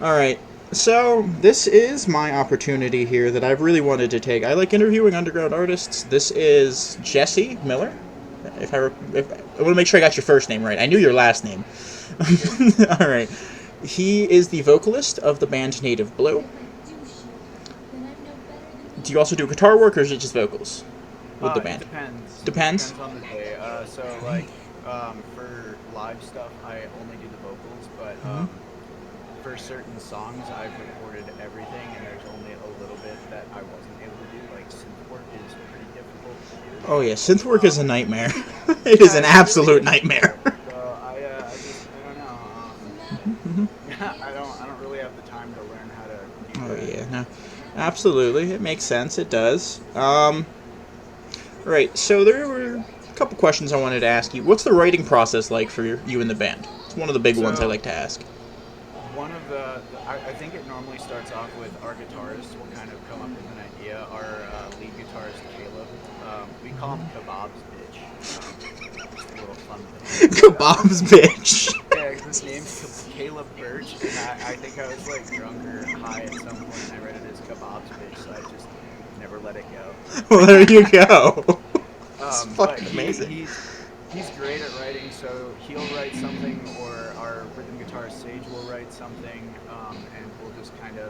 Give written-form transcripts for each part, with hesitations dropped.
All right. So this is my opportunity here that I've really wanted to take. I like interviewing underground artists. This is Jesse Miller. If I want to make sure I got your first name right. I knew your last name. Yep. All right. He is the vocalist of the band Native Blue. Do you also do guitar work, or is it just vocals with the It band? depends. It Depends. depends on the day. So like for live stuff, I only do the vocals, but for certain songs, I've recorded everything, and there's only a little bit that I wasn't able to do. Like synth work is pretty difficult to do. Oh yeah, synth work is a Um, nightmare. It is yeah, an it's really absolute nightmare. difficult. So I don't know. I don't really have the time to learn how to do Oh that. yeah, no, absolutely. It makes sense. It does. Right. So there were a couple questions I wanted to ask you. What's the writing process like for you and the band? It's one of the big ones I So like to ask. one of I think it normally starts off with our guitarist will kind of come up with an idea. Our lead guitarist Caleb, we call him Kebab's bitch. Just a little fun thing, but Kebab's bitch. yeah, 'cause his name's Caleb Birch, and I think I was like drunk or high at some point, and I read it as Kebab's bitch, so I just never let it Well, go. there you go. It's But fucking amazing. he's great at writing, so he'll write something, or our rhythm guitarist Sage will write something, and we'll just kind of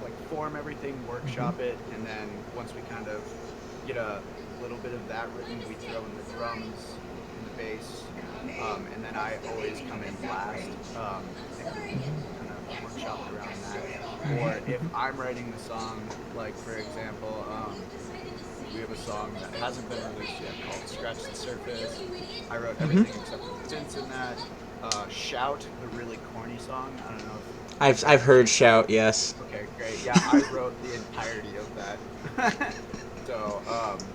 like form everything, workshop it, and then once we kind of get a little bit of that written, we throw in the drums and the bass, and then I always come in last, and kind of workshop around that. Or if I'm writing the song, like for example, we have a song that hasn't been released yet called "Scratch the Surface." I wrote everything except for the synths in that. "Shout," the really corny song. I don't know if I've you've I've had a heard chance to. shout. Yes. Okay, great. Yeah, I wrote the entirety of that. So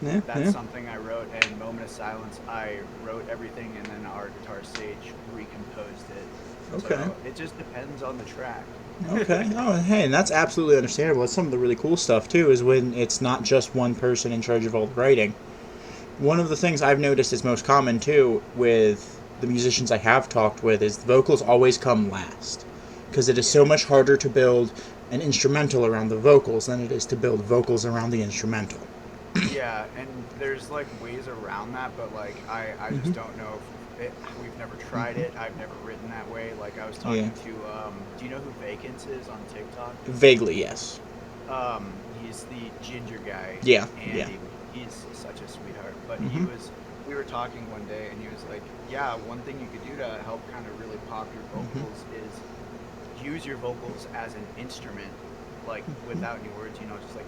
Yeah. that's Yeah. something I wrote. And "Moment of Silence," I wrote everything, and then our guitar Sage recomposed it. Okay. So it just depends on the track. Okay. Oh, hey, and that's absolutely understandable. That's some of the really cool stuff too. Is when it's not just one person in charge of all the writing. One of the things I've noticed is most common too with the musicians I have talked with is the vocals always come last because it is so Yeah. much harder to build an instrumental around the vocals than it is to build vocals around the instrumental. Yeah, and there's like ways around that, but like I just don't know if we've never tried it. I've never written that way. Like I was Yeah. talking to do you know who Vacance is on TikTok? Vaguely, yes. He's the ginger guy, Yeah. Yeah. Andy. He's such a sweetheart. But we were talking one day, and he was like, "Yeah, one thing you could do to help kind of really pop your vocals is use your vocals as an instrument, like without any words. You know, just like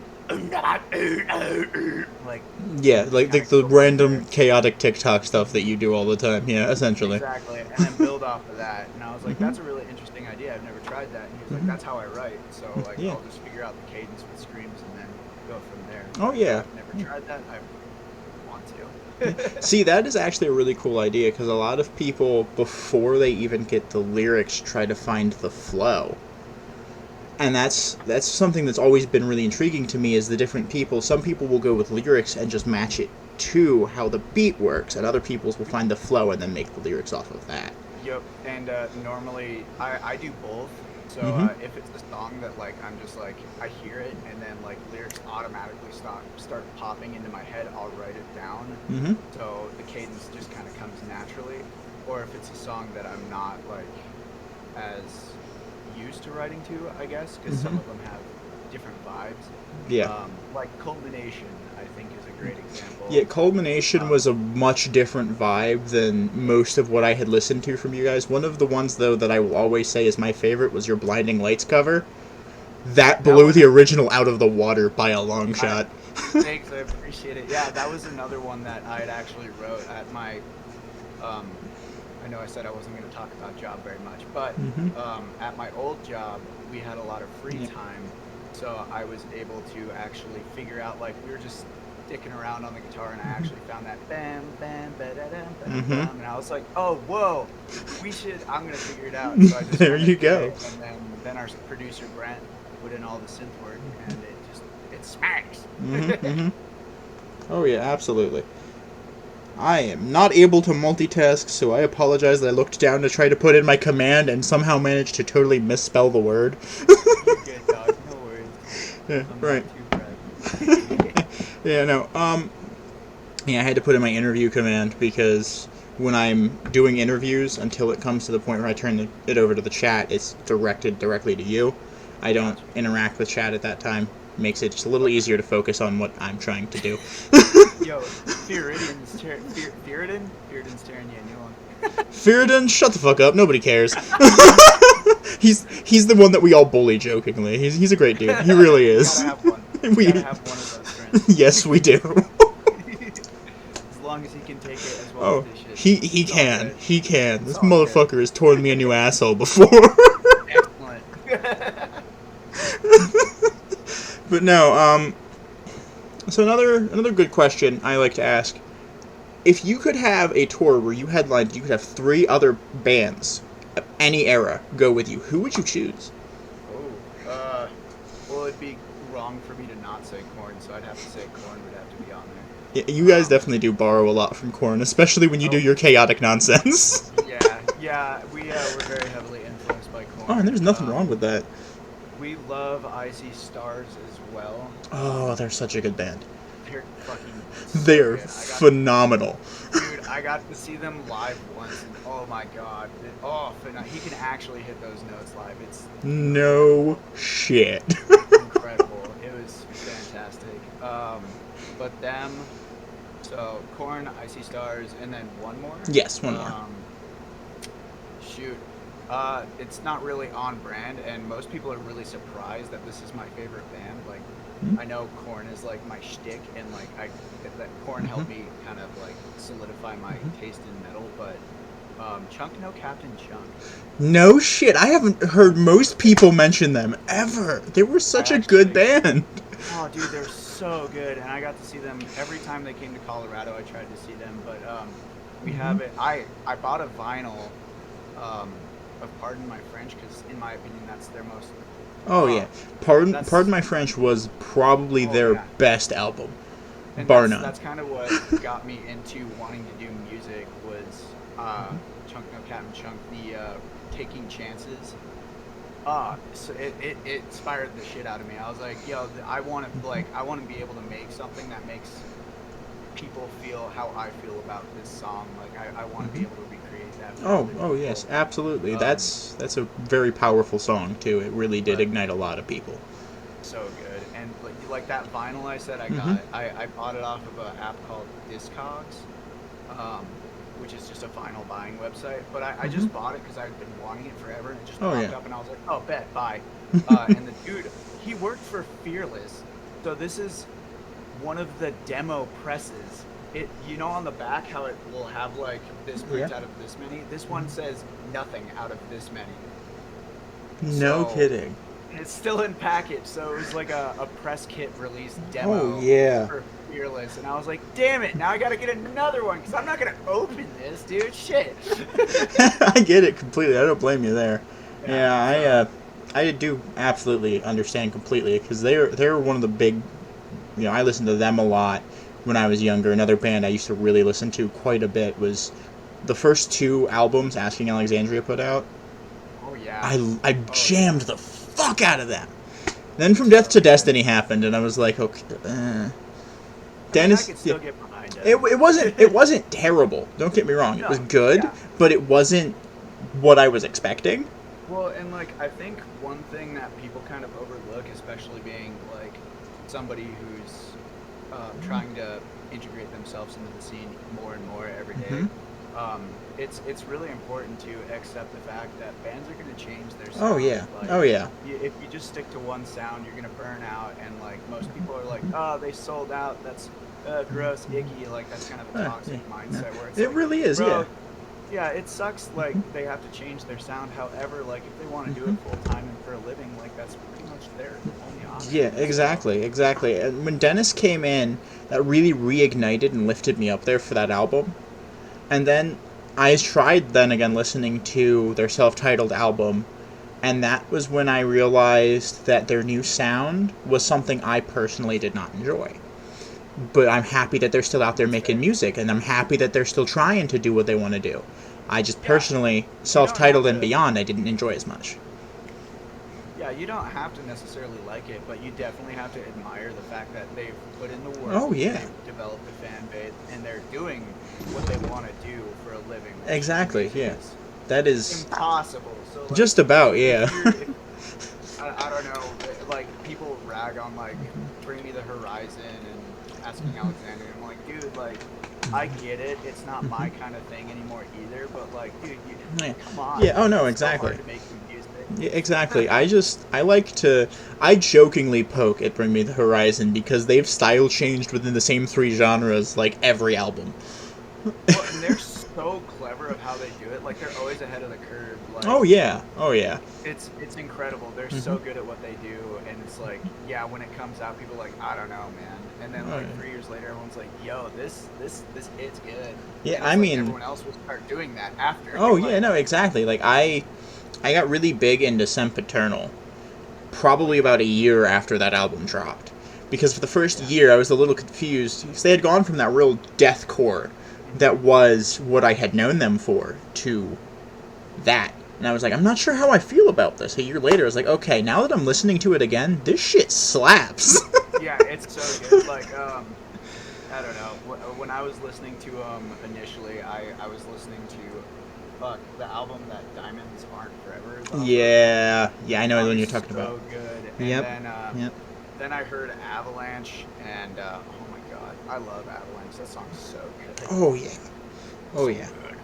like Yeah, just like kind of the go from there." random chaotic TikTok stuff that you do all the time. Yeah, essentially. Exactly, and then build off of that. And I was like, "That's a really interesting idea. I've never tried that." And he was like, "That's how I write. So like, Yeah. I'll just figure out the cadence with screams and then go from there." Oh But yeah. I've never tried that. I want Yeah. to. See, that is actually a really cool idea because a lot of people, before they even get the lyrics, try to find the flow. And that's something that's always been really intriguing to me is the different people. Some people will go with lyrics and just match it to how the beat works, and other people's will find the flow and then make the lyrics off of that. Yep, and normally I do both. So Mm-hmm. if it's a song that like I'm just like I hear it and then like lyrics automatically start popping into my head, I'll write it down. Mm-hmm. So the cadence just kind of comes naturally. Or if it's a song that I'm not like as used to writing to, I guess, because Mm-hmm. some of them have different vibes. Yeah. Like "Culmination," I think is a great Yeah, example. Culmination Um, was a much different vibe than most of what I had listened to from you guys. One of the ones, though, that I will always say is my favorite was your Blinding Lights cover. That that blew one the original out of the water by a long I shot. Thanks, I appreciate it. Yeah, that was another one that I had actually wrote at my. Um, I know I said I wasn't going to talk about job very much, but Mm-hmm. at my old job, we had a lot of free Yeah. time, so I was able to actually figure out like we were just sticking around on the guitar, and I actually found that bam bam ba da dum ba dum Mm-hmm. bum, and I was like, oh whoa, we should. I'm going to figure it out. And so I just There kind of you did go. it, and then our producer Brent put in all the synth work, and it smacks. Mm-hmm. Mm-hmm. Oh yeah, absolutely. I am not able to multitask, so I apologize that I looked down to try to put in my command and somehow managed to totally misspell the word. You're good, dog. No worries. Yeah, I'm right. not too proud. Yeah, no. Yeah, I had to put in my interview command because when I'm doing interviews, until it comes to the point where I turn it over to the chat, it's directed directly to you. I don't interact with chat at that time. Makes it just a little easier to focus on what I'm trying to do. Yo, Theoridin's tearing you a new one. Theoden, shut the fuck up. Nobody cares. he's the one that we all bully jokingly. He's a great dude. He really is. Gotta have one. We Gotta have one of those friends. Yes, we do. As long as he can take it as well Oh, as they should. he can. He can. This all motherfucker has torn me a new asshole before. Excellent. But no, so another good question I like to ask. If you could have a tour where you headlined, you could have 3 other bands of any era go with you, who would you choose? Well, it'd be wrong for me to not say Korn, so I'd have to say Korn would have to be on there. Yeah, you guys definitely do borrow a lot from Korn, especially when you do your chaotic nonsense. Yeah, we're very heavily influenced by Korn. Oh, and there's nothing wrong with that. We love Icy Stars as well. Oh, they're such a good band. They're fucking They're good. phenomenal. Dude, I got to see them live once, and oh my god. He can actually hit those notes live. It's No shit. incredible. It was fantastic. But them, so Korn, Icy Stars, and then one more? Yes, one more. Shoot. It's not really on brand, and most people are really surprised that this is my favorite band. Like, I know Korn is like my shtick, and like that Korn helped me kind of like solidify my taste in metal. But Chunk No Captain Chunk. No shit. I haven't heard most people mention them ever. They were such a good band. Oh, dude, they're so good, and I got to see them every time they came to Colorado. I tried to see them, but we have it. I bought a vinyl of Pardon My French because, in my opinion, that's their most. Oh yeah, Pardon My French was probably their best album, and bar none. That's kind of what got me into wanting to do music was Chunk No Captain Chunk, the Taking Chances. So it inspired the shit out of me. I was like, yo, I want to be able to make something that makes people feel how I feel about this song. Like I want to be able to recreate that. Oh yes, absolutely. That's a very powerful song too. It really did ignite a lot of people. So good, and like that vinyl I said I got. I bought it off of an app called Discogs, which is just a vinyl buying website. But I just bought it because I've been wanting it forever, and it just popped up, and I was like, oh, bet, buy. And the dude, he worked for Fearless, so this is one of the demo presses. On the back how it will have like this prints out of this many. This one says nothing out of this many. No kidding. It's still in package, so it was like a press kit release demo. Oh yeah. For Fearless, and I was like, damn it! Now I gotta get another one because I'm not gonna open this, dude. Shit. I get it completely. I don't blame you there. I do absolutely understand completely because they're one of the big. I listened to them a lot when I was younger. Another band I used to really listen to quite a bit was the first 2 albums Asking Alexandria put out. Oh yeah. I jammed the fuck out of them. Then From Death to Destiny happened, and I was like, okay. Dennis, I could still get behind it. It wasn't terrible. Don't get me wrong. It was good, but it wasn't what I was expecting. Well, and like I think one thing that people kind of overlook, especially being like somebody who's trying to integrate themselves into the scene more and more every day. It's really important to accept the fact that bands are going to change their sound. Oh yeah. If you just stick to one sound, you're going to burn out, and like most people are like, oh, they sold out. That's gross, icky. Like that's kind of a toxic mindset where it's really is. Yeah, it sucks. Like they have to change their sound. However, like if they want to do it full time and for a living, like that's pretty much their only option. Yeah, exactly. And when Dennis came in, that really reignited and lifted me up there for that album. And then I tried then again listening to their self-titled album, and that was when I realized that their new sound was something I personally did not enjoy. but I'm happy that they're still out there That's making fair. music, and I'm happy that they're still trying to do what they want to do. I just Yeah, personally, you don't have self-titled and to. beyond, I didn't enjoy as much. Yeah, you don't have to necessarily like it, but you definitely have to admire the fact that they've put in the work, Oh yeah, they've developed a fan base, and they're doing what they want to do for a living, which exactly. music Yeah, is that is impossible. So like, just about yeah. if I don't know, like people rag on like Bring Me the Horizon and Asking Alexander, and I'm like, dude, like I get it, it's not my kind of thing anymore either, but like, dude, Yeah. come on, Yeah. Oh no, it's so exactly. hard to make new music. Yeah, exactly. I like to, I jokingly poke at Bring Me the Horizon because they've style changed within the same three genres like every album. Well, and they're so clever of how they do it. Like they're always ahead of the curve. Like Oh yeah. Oh yeah. it's incredible. They're Hmm. so good at what they do, and it's like, yeah, when it comes out, people are like, I don't know, man. And then Oh like yeah. 3 years later, everyone's like, yo, this it's good. Yeah. And I it's like mean, everyone else will start doing that after. oh yeah. Like, No, exactly. Like I got really big into Sempiternal oh probably yeah, about a year after that album dropped. Because for the first yeah, year, I was a little confused because they had gone from that real deathcore that was what I had known them for to that. And I was like, I'm not sure how I feel about this. A year later, I was like, okay, now that I'm listening to it again, this shit slaps. yeah. It's so good. Like I don't know. When I was listening to initially, I was listening to fuck the album that Diamonds Aren't Forever is off of. Yeah, yeah, I know the Song one is you're talking about. so good. And Yep, yep. then I heard Avalanche, and oh my god, I love Avalanche. That song's so good, Oh yeah, oh so yeah. good.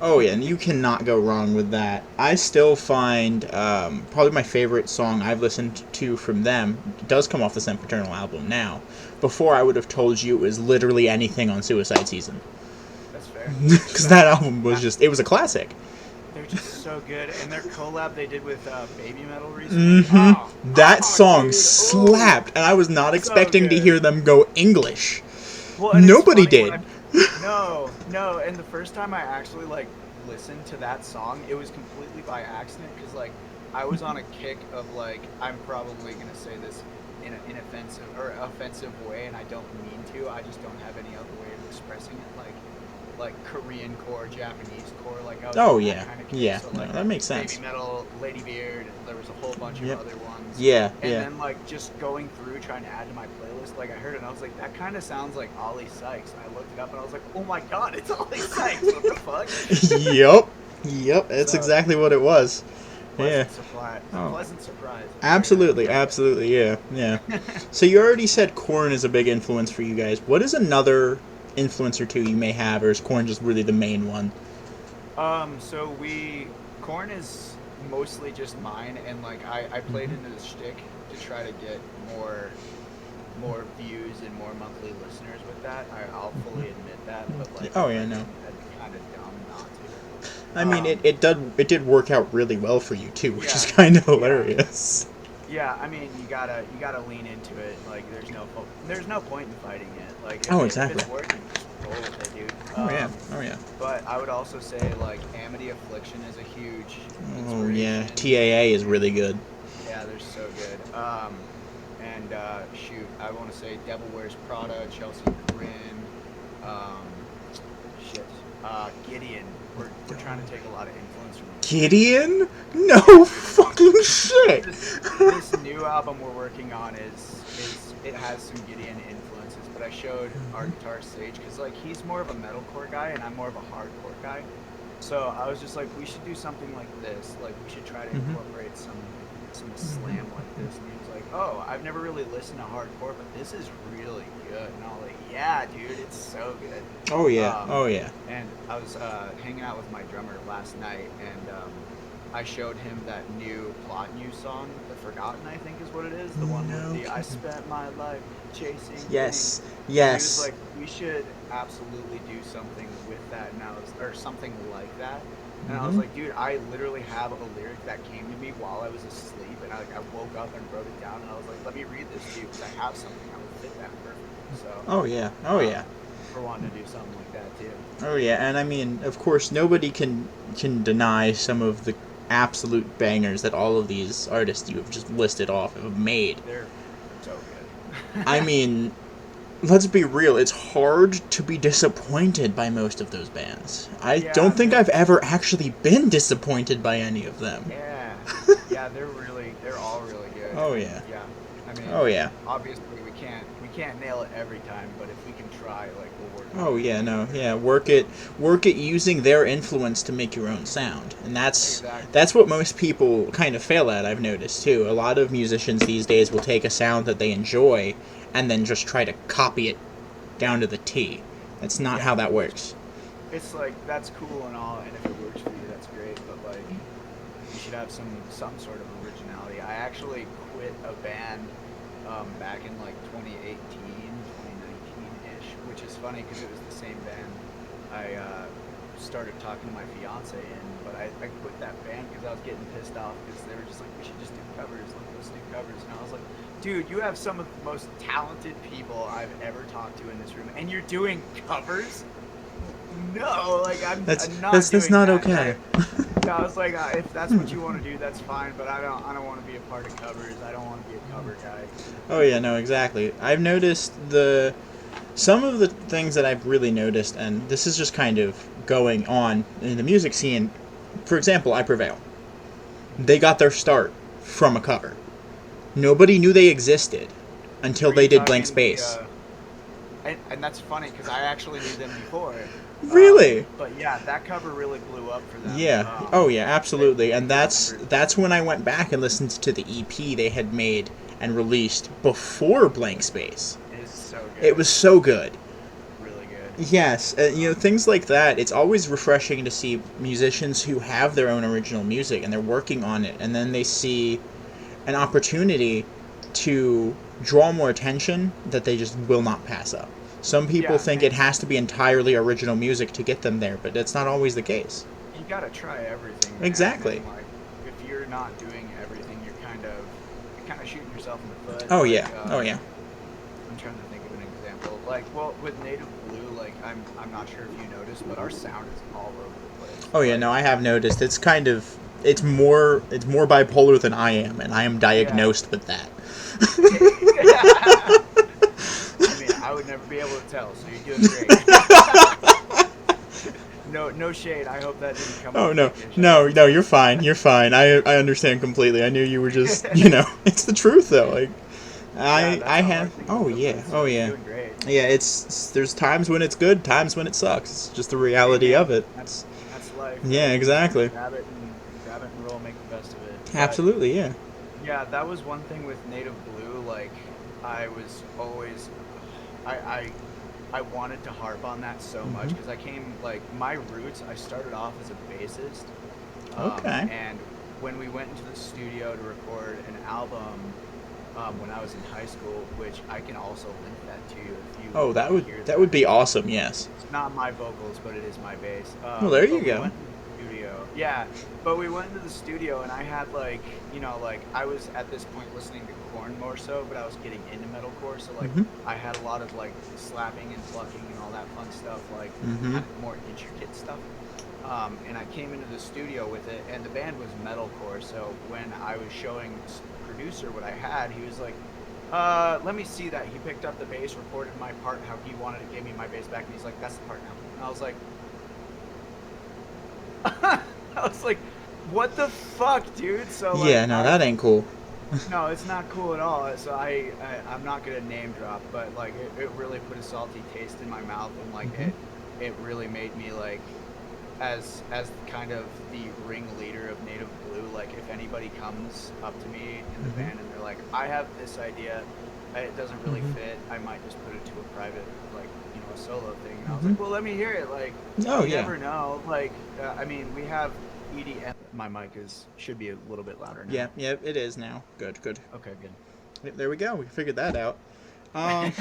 Oh yeah, and you cannot go wrong with that. I still find probably my favorite song I've listened to from them does come off the Sempiternal album now. Before I would have told you it was literally anything on Suicide Season. That's fair. Because that album was just, it was a classic. They're just so good, and their collab they did with Baby Metal recently. Hmm. That song Dude, oh, slapped, and I was not so expecting to good. hear them go English. Well, and it's Nobody funny when did. no, and the first time I actually like listened to that song, it was completely by accident because like I was on a kick of like I'm probably gonna say this in an inoffensive or offensive way, and I don't mean to. I just don't have any other way of expressing it. Like Korean core, Japanese core. Like I was Oh in that yeah, kind of kick. yeah. So No, like that makes Baby sense. Metal, Lady Beard. There was a whole bunch of Yep. other ones. Yeah, And yeah. then like just going through trying to add to my playlist, like I heard it and I was like, that kind of sounds like Ollie Sykes. And I looked it up and I was like, oh my god, it's Ollie Sykes. What the fuck? Yep. Yep. That's So exactly what it was. Yeah. Oh. pleasant surprise. Absolutely, absolutely, yeah, yeah. So you already said Korn is a big influence for you guys. What is another influence or two you may have, or is Korn just really the main one? So Corn is mostly just mine, and like I played into the shtick to try to get more views and more monthly listeners with that. I'll fully admit that, but like Oh yeah, that'd no. be kind of dumb not I to. mean, it did work out really well for you too, which is Yeah, kind of yeah. hilarious. Yeah, I mean, you gotta lean into it. Like, there's no point in fighting it. Like, Oh, if exactly. it's working, just roll with it, dude. Oh yeah, oh yeah, But I would also say like Amity Affliction is a huge oh yeah. inspiration. TAA is really good. Yeah, they're so good. And shoot, I want to say Devil Wears Prada, Chelsea Grin, um, shit, Gideon. We're trying to take a lot of influence from Gideon? No fucking shit. this new album we're working on is it has some Gideon influences, but I showed our guitarist Sage because like he's more of a metalcore guy and I'm more of a hardcore guy. So I was just like, we should do something like this. Like we should try to incorporate some slam like this. And he was like, oh, I've never really listened to hardcore, but this is really good. And I was like, yeah, dude, it's so good. Oh yeah, Um, oh yeah. and I was hanging out with my drummer last night, and I showed him that new Plot New song, The Forgotten, I think is what it is. The one No with the I kidding. spent my life chasing Yes, things. And he was yes. like, we should absolutely do something with that. And I was, or something like that. And I was Hmm. like, dude, I literally have a lyric that came to me while I was asleep. And I woke up and wrote it down. And I was like, let me read this to you because I have something that would fit that perfectly. So, Oh yeah, oh yeah. for wanting to do something like that too. Oh yeah, and I mean, of course, nobody can deny some of the absolute bangers that all of these artists you have just listed off have made. They're so good. I mean, let's be real, it's hard to be disappointed by most of those bands. I Yeah, don't think I've ever actually been disappointed by any of them. yeah, yeah. They're all really good, Oh and yeah. yeah, I Oh mean, yeah. obviously we can't nail it every time, but if we can try, like we'll work on Oh it yeah, and get no, there. yeah. Work it using their influence to make your own sound, and Exactly. that's what most people kind of fail at. I've noticed too. A lot of musicians these days will take a sound that they enjoy, and then just try to copy it down to the T. That's not Yeah, how that which works. it's like that's cool and all, and if it works for you, that's great. But like, you should have some sort of originality. I actually quit a band back in like 2018, 2019-ish, which is funny because it was the same band I started talking to my fiance in, but I quit that band because I was getting pissed off because they were just like, we should just do covers, like let's do covers, and I was like, dude, you have some of the most talented people I've ever talked to in this room, and you're doing covers? No, like I'm not That's doing not that. okay. Yeah, I was like, if that's what you want to do, that's fine. But I don't want to be a part of covers. I don't want to be a cover guy. Oh yeah, no, exactly. I've noticed the some of the things that I've really noticed, and this is just kind of going on in the music scene. For example, I Prevail. They Hmm. got their start from a cover. Nobody knew they existed until Were they you did Blank talking Space. and that's funny because I actually knew them before. Really? But yeah, that cover really blew up for them. Yeah. Oh yeah, They absolutely. they And did numbers. that's when I went back and listened to the EP they had made and released before Blank Space. It's so It good, was so good. really good. Yes, Um, things like that. It's always refreshing to see musicians who have their own original music and they're working on it, and then they see an opportunity to draw more attention that they just will not pass up. Some people yeah, think it and has to be entirely original music to get them there, but that's not always the case. you gotta try everything, man. Exactly. And like, if you're not doing everything, you're kind of shooting yourself in the foot. Oh Like, yeah. Oh yeah. I'm trying to think of an example. Like, well, with Native Blue, like, I'm not sure if you noticed, but our sound is all over the place. Oh yeah. No, Like, I have noticed. It's more bipolar than I am, and I am yeah. diagnosed with that. I mean, I would never be able to tell, so you're doing great. No shade. I hope that didn't come Oh off no, dickish. I no, hope. no! You're fine. You're fine. I understand completely. I knew you were just it's the truth though. Like Yeah, I that's a have. hard thing to Oh live yeah. with, Oh so you're yeah. doing great. Yeah. There's times when it's good, times when it sucks. It's just the Hey, reality of man, it. that's life, Yeah. right? You just Exactly. grab it and roll, make the best of it. But Absolutely. Yeah. yeah, that was one thing with Native Blue. Like, I was always, I, I, I wanted to harp on that so much Hmm. because I came like my roots. I started off as a bassist, Okay. and when we went into the studio to record an album, when I was in high school, which I can also link that to you if you Oh, want to hear that would that. be awesome. Yes. It's not my vocals, but it is my bass. Well, there But you we go. went into the studio. Yeah, but we went into the studio, and I had like, like I was at this point listening to Korn more so, but I was getting into metalcore, so like Hmm. I had a lot of like slapping and plucking and all that fun stuff, like Hmm. kind of more intricate stuff. And I came into the studio with it, and the band was metalcore. So when I was showing the producer what I had, he was like, let me see that. He picked up the bass, recorded my part, how he wanted to give me my bass back, and he's like, that's the part now. And I was like, I was like, what the fuck, dude? So like, Yeah. No, that ain't cool. no, it's not cool at all. So I'm not gonna name drop, but like, it really put a salty taste in my mouth, and like, Hmm. it really made me like, as kind of the ringleader of Native Blue, like if anybody comes up to me in the Hmm. band and they're like, I have this idea, it doesn't really Hmm. fit, I might just put it to a private, like, a solo thing. And I was Hmm. like, well, let me hear it. Like, Oh you yeah. never know. Like, I mean, we have EDM. My mic should be a little bit louder Yeah. now. Yeah. It is now. Good. Good. Okay, good. Yep, there we go. We figured that out. Um,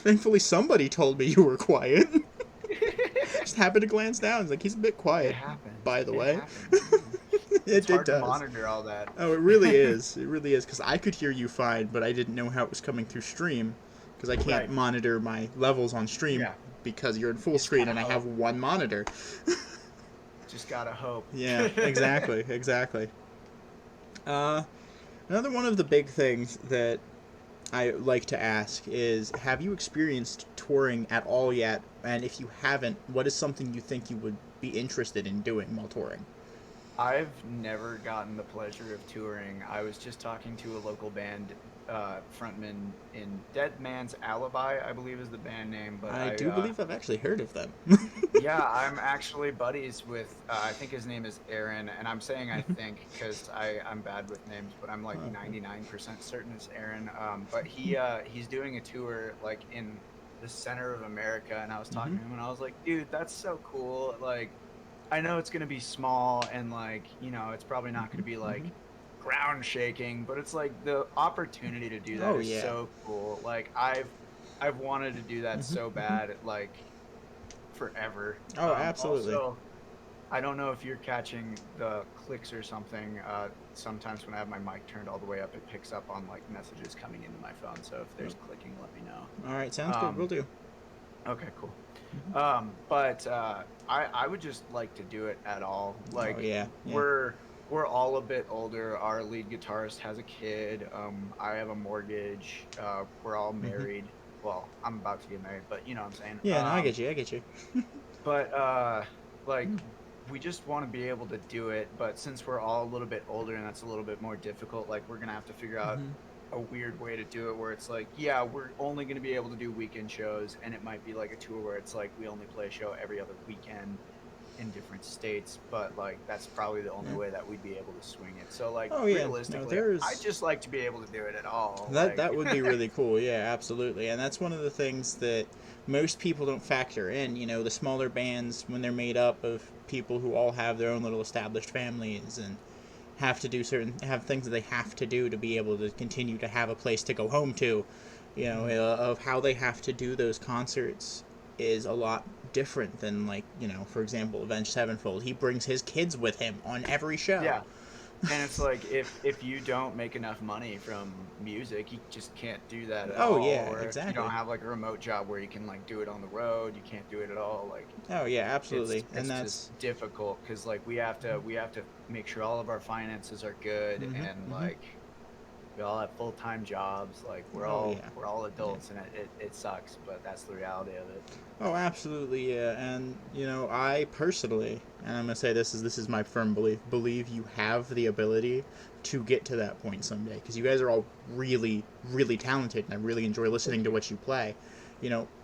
Thankfully, somebody told me you were quiet. Just happened to glance down. It's like he's a bit It quiet, happens. by the It way. happens. It's It hard to does. monitor all that. Oh, it really is. It really is. Because I could hear you fine, but I didn't know how it was coming through stream. Because I can't Right. monitor my levels on stream Yeah. because you're in You full just screen gotta and I have hope. one monitor. Just gotta hope. Yeah, exactly, exactly. Uh, Another one of the big things that I like to ask is, have you experienced touring at all yet? And if you haven't, what is something you think you would be interested in doing while touring? I've never gotten the pleasure of touring. I was just talking to a local band frontman in Dead Man's Alibi, I believe is the band name. But I do believe I've actually heard of them. yeah, I'm actually buddies with, I think his name is Aaron, and I'm saying I think because I'm bad with names, but I'm like Oh, 99% certain it's Aaron. But he's doing a tour like in the center of America, and I was mm-hmm. talking to him, and I was like, dude, that's so cool. Like, I know it's gonna be small, and like, it's probably not gonna be Mm-hmm. like ground shaking, but it's like the opportunity to do that Oh is yeah. so cool. Like, I've wanted to do that Mm-hmm. so Mm-hmm. bad, like forever. Oh, absolutely. Also, I don't know if you're catching the clicks or something. Sometimes when I have my mic turned all the way up, it picks up on like messages coming into my phone. So if there's clicking, let me know. All right, sounds good. We'll Um, do. okay, cool. But I would just like to do it at all. Oh Like yeah, yeah. we're all a bit older. Our lead guitarist has a kid. I have a mortgage. We're all Mm-hmm. married. Well, I'm about to get married, but you know what I'm saying. Yeah, no, I get you. I get you. But like we just want to be able to do it, but since we're all a little bit older and that's a little bit more difficult, like we're gonna have to figure out Mm-hmm. a weird way to do it where it's like, yeah, we're only gonna be able to do weekend shows, and it might be like a tour where it's like we only play a show every other weekend in different states, but like that's probably the only Yeah. way that we'd be able to swing it. So like Oh yeah. No, realistically, I'd there's just like to be able to do it at all. that would be really cool. Yeah, absolutely. And that's one of the things that most people don't factor in. You know, the smaller bands when they're made up of people who all have their own little established families and have things that they have to do to be able to continue to have a place to go home to. You know, Mhm. of how they have to do those concerts is a lot different than, like, for example, Avenged Sevenfold. He brings his kids with him on every show. Yeah. And it's like if you don't make enough money from music, you just can't do that at Oh all. yeah, Or if you don't exactly. have like a remote job where you can like do it on the road, you can't do it at all. Like Oh yeah, it's absolutely. And it's just that's difficult because like we have to make sure all of our finances are good, hmm and hmm like we all have full-time jobs. Like we're oh all yeah. we're all Yeah. adults, and it sucks, but that's the reality of it. Oh, absolutely, yeah. And I personally, and I'm gonna say this is my firm believe you have the ability to get to that point someday because you guys are all really, really talented, and I really enjoy listening Thank to you. what you play.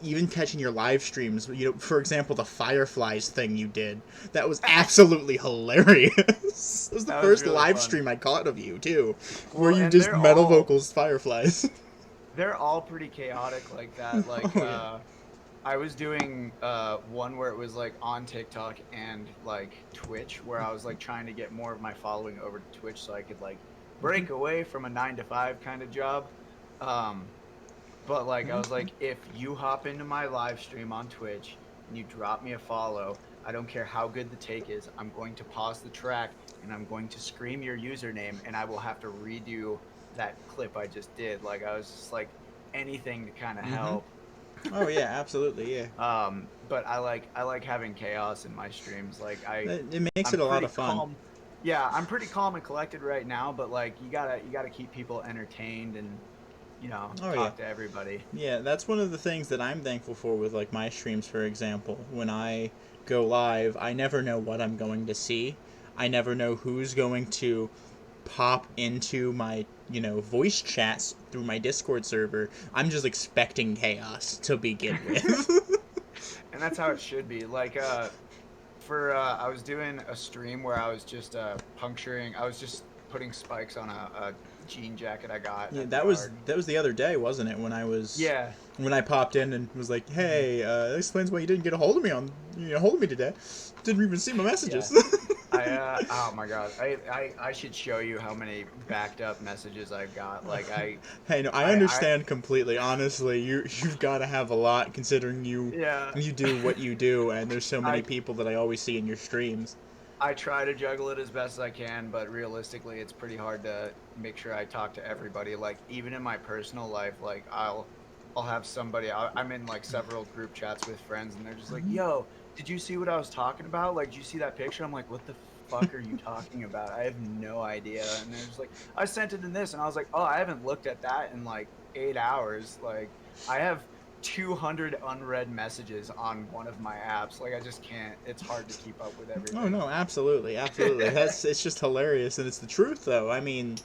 Even catching your live streams. For example, the Fireflies thing you did, that was absolutely hilarious. It was the That was first really live fun. stream I caught of you too, where Well, you and just metal vocals Fireflies. they're all pretty chaotic like that. Like Oh yeah. I was doing one where it was like on TikTok and like Twitch, where I was like trying to get more of my following over to Twitch so I could like break away from a 9 to 5 kind of job. Um, but like I was like, if you hop into my live stream on Twitch and you drop me a follow, I don't care how good the take is, I'm going to pause the track and I'm going to scream your username, and I will have to redo that clip I just did. Like I was just like anything to kind of Mm-hmm. help. Oh yeah, absolutely, yeah. But I like having chaos in my streams. Like It makes I'm it a lot pretty of fun. calm. Yeah, I'm pretty calm and collected right now, but like you gotta keep people entertained and Oh yeah, talk to everybody. yeah. That's one of the things that I'm thankful for with, like, my streams, for example. When I go live, I never know what I'm going to see. I never know who's going to pop into my voice chats through my Discord server. I'm just expecting chaos to begin with. And that's how it should be. Like for I was doing a stream where I was just puncturing. I was just putting spikes on a jean jacket I got Yeah, at the that yard. was the other day, wasn't it? Yeah. When I popped in and was like, Mhm. "Hey, that explains why you didn't get a hold of me hold of me today. Didn't even see my Yeah. messages." Oh my god, I should show you how many backed up messages I've got. Like Hey, no, I I understand completely. Honestly, you've got to have a lot considering yeah. you do what you do, and there's so many I people that I always see in your streams. I try to juggle it as best as I can, but realistically, it's pretty hard to make sure I talk to everybody. Like even in my personal life, like I'll have somebody. I'm in like several group chats with friends, and they're just like, "Yo, did you see what I was talking about? Like, did you see that picture?" I'm like, "What the fuck are you talking about? I have no idea. And they're just like, I sent it in this, and I was like, oh, I haven't looked at that in like 8 hours. Like, I have 200 unread messages on one of my apps. Like, I just can't. It's hard to keep up with Oh everything. no, absolutely, absolutely. It's just hilarious, and it's the truth though. I mean,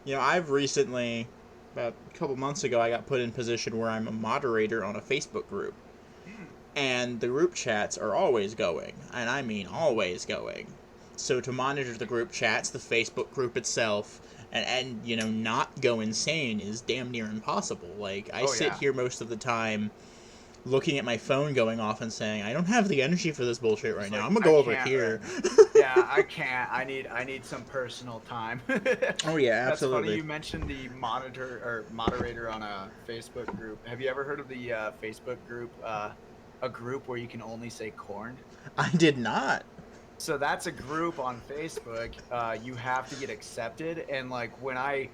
I've recently, about a couple months ago, I got put in position where I'm a moderator on a Facebook group, Hmm. and the group chats are always going, and I mean always going. So to monitor the group chats, the Facebook group itself, and not go insane is damn near impossible. Like I Oh sit yeah. here most of the time looking at my phone going off and saying, I don't have the energy for this bullshit right Just now. like I'm gonna I go over can't right here. now. Yeah, I can't. I need some personal time. Oh yeah, That's funny absolutely. you mentioned the monitor or moderator on a Facebook group. Have you ever heard of the Facebook group a group where you can only say corn? I did not. So that's a group on Facebook. You have to get accepted, and like when I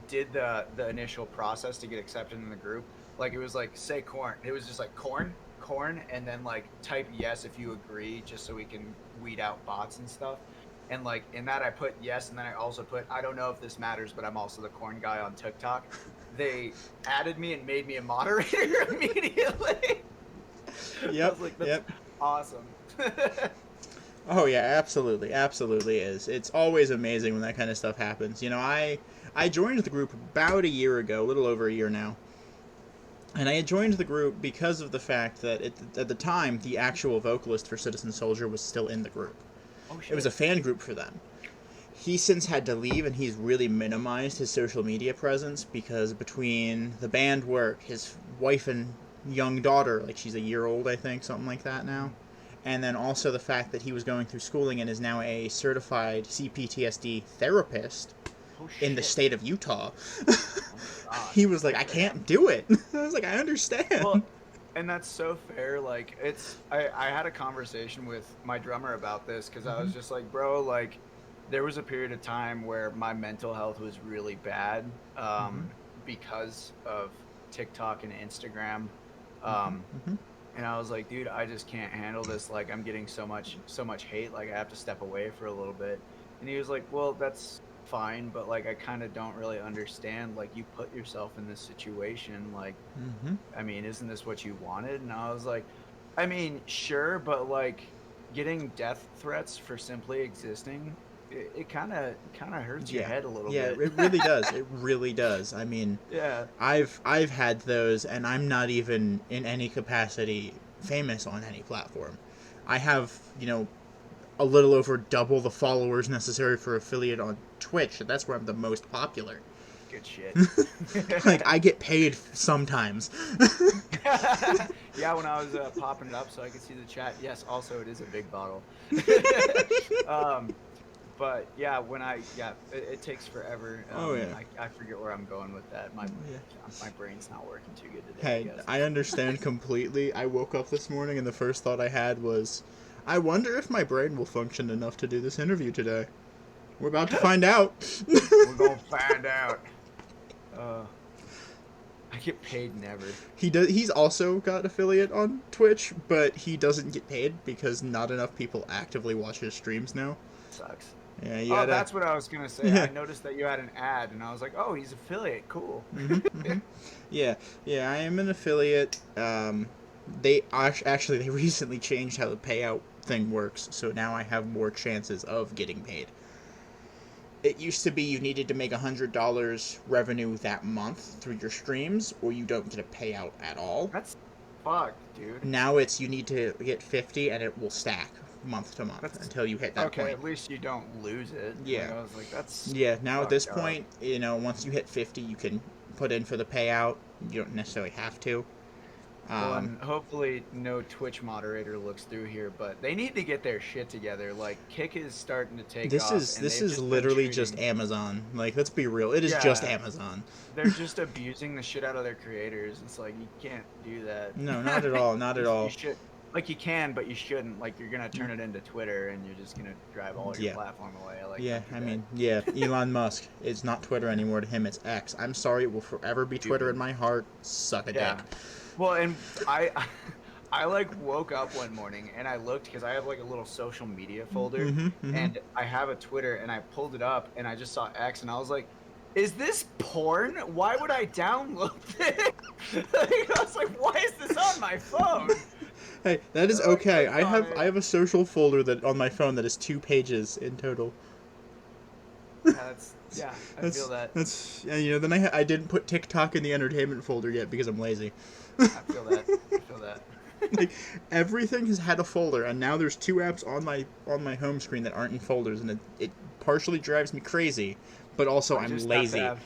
did the initial process to get accepted in the group, like it was like say corn. It was just like corn, corn, and then like type yes if you agree, just so we can weed out bots and stuff. And like in that, I put yes, and then I also put I don't know if this matters, but I'm also the corn guy on TikTok. They added me and made me a moderator immediately. I Yep, was like, that's yep. awesome. Oh yeah, absolutely, absolutely is. It's always amazing when that kind of stuff happens. I joined the group about a year ago, a little over a year now, and I had joined the group because of the fact that at the time the actual vocalist for Citizen Soldier was still in the group. Oh It was a shit. fan group for them. He since had to leave, and he's really minimized his social media presence because between the band work, his wife and young daughter, like she's a year old, I think, something like that now, and then also the fact that he was going through schooling and is now a certified CPTSD therapist Oh in the shit. state of Utah. Oh my god. He was like, Good I for can't him. do it. I was like, I understand. Well, and that's so fair. Like I had a conversation with my drummer about this because I was just like, bro, like there was a period of time where my mental health was really bad because of TikTok and Instagram. Um and I was like, dude, I just can't handle this. Like I'm getting so much hate, like I have to step away for a little bit. And he was like, well, that's fine, but like I kind of don't really understand. Like you put yourself in this situation, like I mean, isn't this what you wanted? And I was like, I mean, sure, but like getting death threats for simply existing, it kind of hurts your Yeah, head a little yeah, bit. it really does. It really does. I mean, Yeah. I've had those, and I'm not even in any capacity famous on any platform. I have a little over double the followers necessary for affiliate on Twitch, and that's where I'm the most popular. Good shit. Like I get paid sometimes. Yeah, when I was popping it up so I could see the chat. Yes, also it is a big bottle. um, but yeah, it takes forever. Oh yeah. I forget where I'm going with that. My Yeah. my brain's not working too good today, I Hey, guess. I understand completely. I woke up this morning and the first thought I had was, I wonder if my brain will function enough to do this interview today. We're about to find out. We're gonna find out. Uh, I get paid never. He does. He's also got affiliate on Twitch, but he doesn't get paid because not enough people actively watch his streams now. Sucks. Yeah, you Oh, gotta. that's what I was gonna say. I Yeah. noticed that you had an ad, and I was like, "Oh, he's affiliate. Cool." Yeah, yeah, I am an affiliate. They actually they recently changed how the payout thing works, so now I have more chances of getting paid. It used to be you needed to make $100 revenue that month through your streams, or you don't get a payout at all. That's fucked, dude. Now it's you need to get 50, and it will stack month to month That's until you hit that okay. point. At least you don't lose it. Like Yeah, I was like, that's yeah. Now at this fucked up. point, once you hit 50, you can put in for the payout. You don't necessarily have to. Well, Um, and hopefully no Twitch moderator looks through here, but they need to get their shit together. Like Kick is starting to take This off, is and this they've is just been literally just treating. Amazon. Like, let's be real. It is just Yeah, Amazon. they're just abusing the shit out of their creators. It's like you can't do that. No, not at all. Not at You all. should, like you can, but you shouldn't. Like you're gonna turn it into Twitter, and you're just gonna drive all your Yeah. platform away. Like Yeah, don't do I that. mean, yeah, Elon Musk. It's not Twitter anymore to him, it's X. I'm sorry, it will forever be Twitter in Stupid. my heart. Suck a dick. Yeah. Well, and I I like woke up one morning and I looked because I have like a little social media folder Mm-hmm. Mm-hmm. and I have a Twitter and I pulled it up and I just saw X and I was like, is this porn? Why would I download this? Like, I was like, why is this on my phone? Hey, that is So I okay. clicked on I it. have a social folder that on my phone that is 2 pages in total. Yeah, I feel That's that. that's yeah, you know. Then I didn't put TikTok in the entertainment folder yet because I'm lazy. I feel that. I feel that. Like everything has had a folder, and now there's 2 apps on my home screen that aren't in folders, and it partially drives me crazy, but also I I'm just have to lazy. have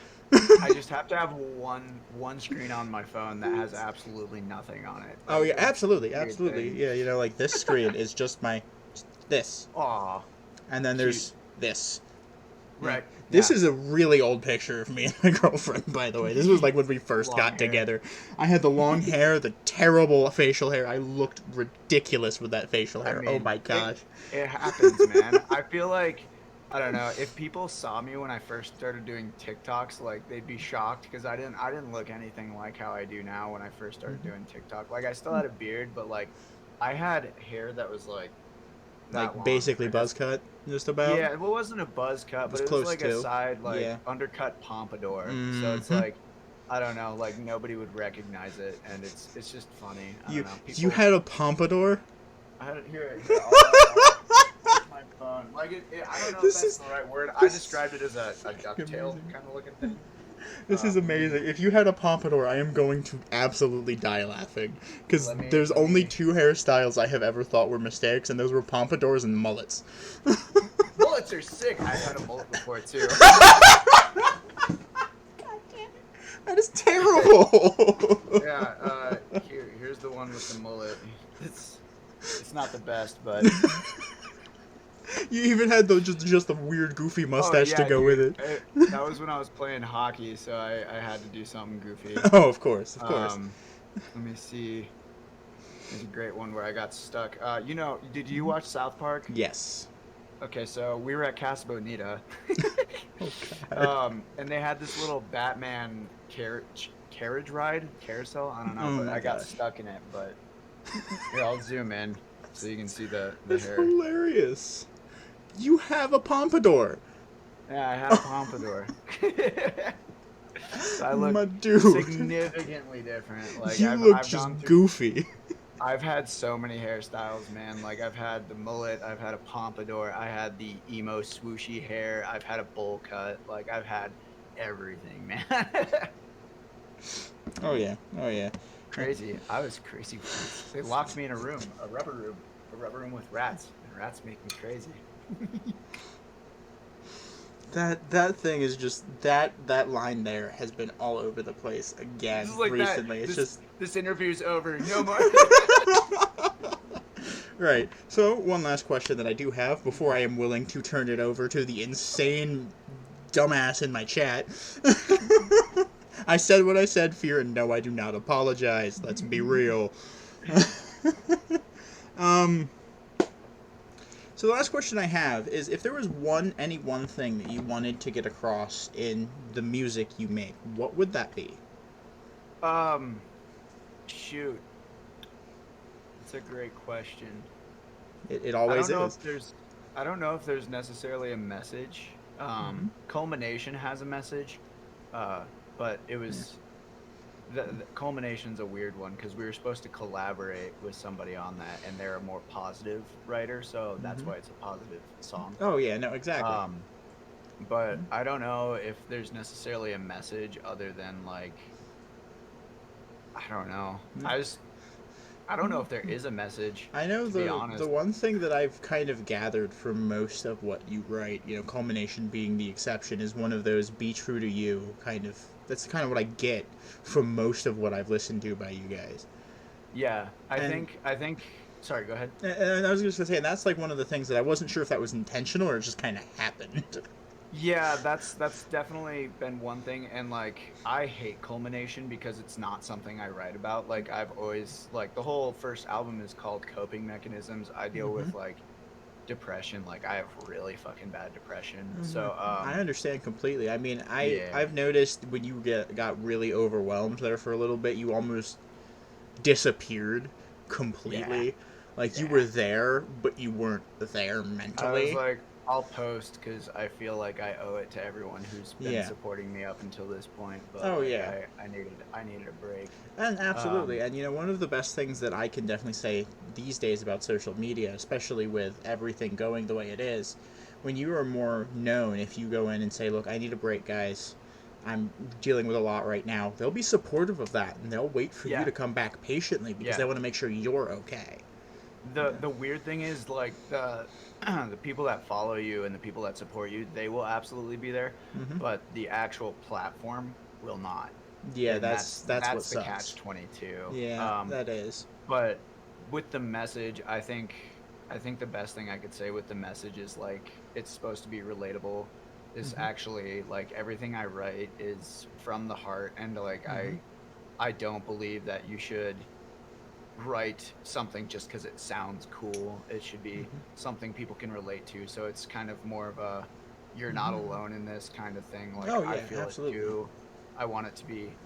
I just have to have one screen on my phone that has absolutely nothing on it. Oh Like yeah, it's a absolutely, weird absolutely. thing. Yeah, you know, like this screen is just this, Aw, and then cute. there's this. Yeah. Right. This Yeah. is a really old picture of me and my girlfriend, by the way. This was like when we first Long got hair. together. I had the long hair, the terrible facial hair. I looked ridiculous with that facial I hair. Oh mean, my gosh. it happens, man. I feel like I don't know if people saw me when I first started doing TikToks, like they'd be shocked because I didn't look anything like how I do now when I first started doing TikTok. Like I still had a beard, but like I had hair that was like that Like long. basically I guess. buzz cut, just about. Yeah, well, it wasn't a buzz cut, It but was it was close like a to. side, like Yeah. undercut pompadour. So it's Mm-hmm. like, I don't know, like nobody would recognize it, and it's just funny. I don't know. You People, had a pompadour? I had it here. Here's my phone. Like I don't know if This that's is the right word. I this described it as a fucking ducktail amazing. kind of looking thing. This is amazing. If you had a pompadour, I am going to absolutely die laughing. Because there's Let only me. 2 hairstyles I have ever thought were mistakes, and those were pompadours and mullets. Bullets are sick. I've had a bullet before too. That is terrible. Yeah. Here's the one with the mullet. It's not the best, but. You even had the just the weird goofy Oh mustache to yeah, go with dude. it. That was when I was playing hockey, so I had to do something goofy. Oh, of course, of course. Um, Let me see. There's a great one where I got stuck. Did you watch South Park? Yes. Okay, so we were at Casa Bonita, Oh God. and they had this little Batman carriage ride, carousel. I don't know, Oh but my I got gosh. stuck in it. But here, I'll zoom in so you can see the That's hair. hilarious. You have a pompadour. Yeah, I had a pompadour. So I look My dude. significantly different. Like You look I've just gone through goofy. I've had so many hairstyles, man. Like I've had the mullet, I've had a pompadour, I had the emo swooshy hair, I've had a bowl cut. Like I've had everything, man. Oh yeah. Oh yeah. Crazy. I was crazy once. They locked me in a room, a rubber room with rats, and rats make me crazy. That thing is just that line there has been all over the place again This is like that. recently. It's This just this interview's over. No more. right. So one last question that I do have before I am willing to turn it over to the Okay. insane dumbass in my chat. I said what I said, Fear, and no, I do not apologize. Let's be real. um. So the last question I have is if there was any one thing that you wanted to get across in the music you make, what would that be? Um, Shoot. That's a great question. It I always don't know is. if there's I don't know if there's necessarily a message. Mm-hmm. Culmination has a message, but it Yeah. was the culmination's a weird one because we were supposed to collaborate with somebody on that, and they're a more positive writer, so that's Mm-hmm. why it's a positive song. Oh yeah, no, exactly. Um, but I don't know if there's necessarily a message other than like I don't know. Mm-hmm. I don't know if there is a message, I know to be the honest. one thing that I've kind of gathered from most of what you write, you know, culmination being the exception, is one of those be true to you kind of. That's kind of what I get from most of what I've listened to by you guys. Yeah, And I think. Sorry, go ahead. and I was just gonna say, and that's like one of the things that I wasn't sure if that was intentional or it just kind of happened. Yeah, that's definitely been one thing, and like I hate culmination because it's not something I write about. Like I've always like the whole first album is called Coping Mechanisms. I deal Mm-hmm. with like depression. Like I have really fucking bad depression. Mm-hmm. So I understand completely. I mean, yeah, I've noticed when you got really overwhelmed there for a little bit, you almost disappeared completely. Yeah. Like you were Yeah. there, but you weren't there I was mentally. like, I'll post because I feel like I owe it to everyone who's been Yeah. supporting me up until this point. But Oh like, yeah. I needed a break. And absolutely. Um, And one of the best things that I can definitely say these days about social media, especially with everything going the way it is, when you are more known, if you go in and say, "Look, I need a break, guys. I'm dealing with a lot right now." They'll be supportive of that and they'll wait for you yeah, to come back patiently because they yeah. want to make sure you're okay. The weird thing is like the the people that follow you and the people that support you, they will absolutely be there, Hmm. but the actual platform will not. Yeah, And that's what that's the sucks. catch 22. Yeah, that is. But with the message, I think the best thing I could say with the message is like it's supposed to be relatable. Is Hmm. actually like everything I write is from the heart, and like Hmm. I don't believe that you should write something just because it sounds cool. It should be something people can relate to. So it's kind of more of a you're not Hmm. alone in this kind of thing. Like Oh I yeah, feel it absolutely. too. I want it to be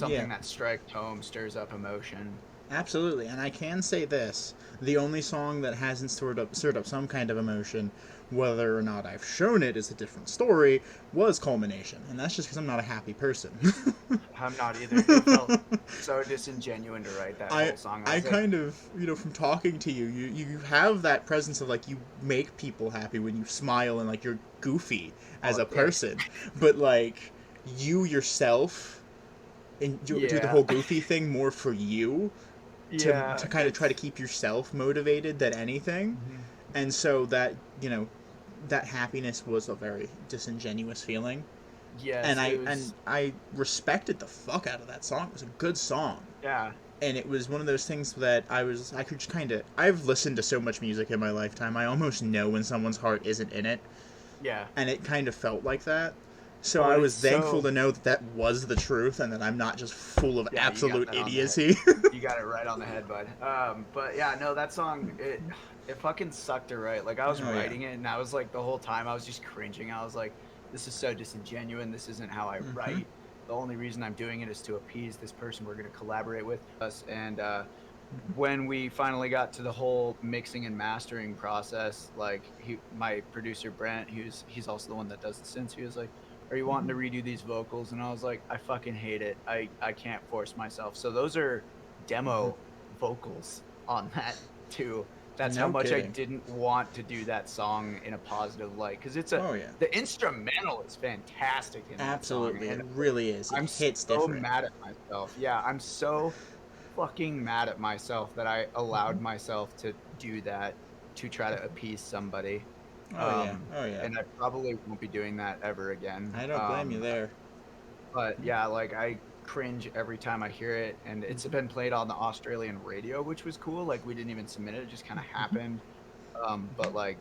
Yeah. something that strikes home, stirs up emotion. Absolutely, and I can say this: the only song that hasn't stirred up some kind of emotion, whether or not I've shown it is a different story, was Culmination, and that's just because I'm not a happy person. I'm not either. It felt so disingenuous to write that I whole song. I I was like, kind of from talking to you, you have that presence of like you make people happy when you smile and like you're goofy as oh, a thanks. person, but like you yourself and you do the Yeah. whole goofy thing more for you to Yeah, kind of try to it's keep yourself motivated than anything. mhm. And so that happiness was a very disingenuous feeling. Yes, And it I was I respected the fuck out of that song. It was a good song. yeah. And it was one of those things that I could just kind of I've listened to so much music in my lifetime. I almost know when someone's heart isn't in it, Yeah. and it kind of felt like that. So Oh, I and it's was thankful so to know that that was the truth and that I'm not just full of yeah, you got absolute that on the head. idiocy. You got it right on the head, bud. But yeah, no, that song it fucking sucked to write. Like I was Oh yeah. writing it and I was like the whole time I was just cringing. I was like, this is so disingenuous. This isn't how I Hmm. write. The only reason I'm doing it is to appease this person we're going to collaborate with us. And when we finally got to the whole mixing and mastering process, like my producer Brent, he's also the one that does the synths. He was like, "Are you wanting to redo these vocals?" And I was like, "I fucking hate it. I can't force myself." So those are demo vocals on that too. That's how No much I kidding. didn't want to do that song in a positive light because it's a Oh yeah. the instrumental is fantastic in that song, Absolutely. It and really is. It I'm hits so different. mad at myself. Yeah, I'm so fucking mad at myself that I allowed myself to do that to try to appease somebody. Oh yeah. Oh yeah. And I probably won't be doing that ever again. I don't blame you there. But yeah, like I cringe every time I hear it, and it's been played on the Australian radio, which was cool. Like we didn't even submit it; it just kind of happened. But like,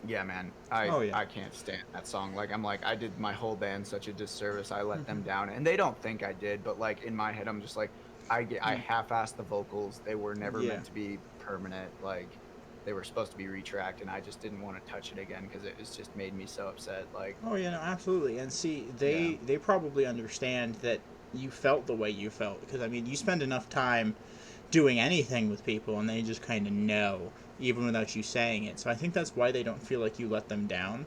yeah, man, Oh yeah. I can't stand that song. Like I'm like I did my whole band such a disservice. I let them down, and they don't think I did, but like in my head, I'm just like I half-assed the vocals. They were never Yeah. meant to be permanent. Like they were supposed to be retracked, and I just didn't want to touch it again because it was just made me so upset. Like Oh yeah, no, absolutely. And see, yeah, they probably understand that you felt the way you felt because I mean, you spend enough time doing anything with people and they just kind of know even without you saying it. So I think that's why they don't feel like you let them down,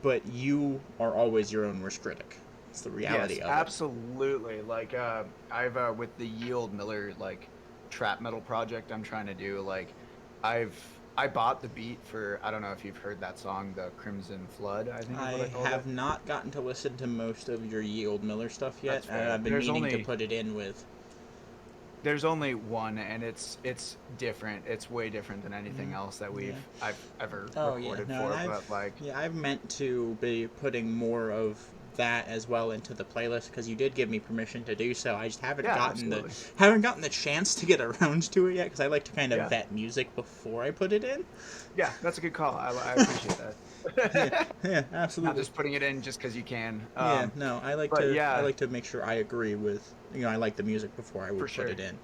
but you are always your own worst critic. It's the yes, reality of it. absolutely. Like I've with the Yield Miller like trap metal project I'm trying to do. Like I bought the beat for I don't know if you've heard that song, the Crimson Flood. I think is what I I called it. have not gotten to listen to most of your Ye Old Miller stuff That's yet, and fair. I've been meaning to put it in with. There's only one, and it's different. It's way different than anything else that Yeah. I've ever Oh yeah, recorded no, and for. But like, I've meant to be putting more of that as well into the playlist because you did give me permission to do so. I just yeah, absolutely, haven't gotten the chance to get around to it yet because I like to kind of yeah, vet music before I put it in. yeah. That's a good call. I appreciate Yeah, that. yeah, Not absolutely. just putting it in just because you can. Yeah, no, But I yeah, like to make sure I agree with I like the music before I for would put it sure. in.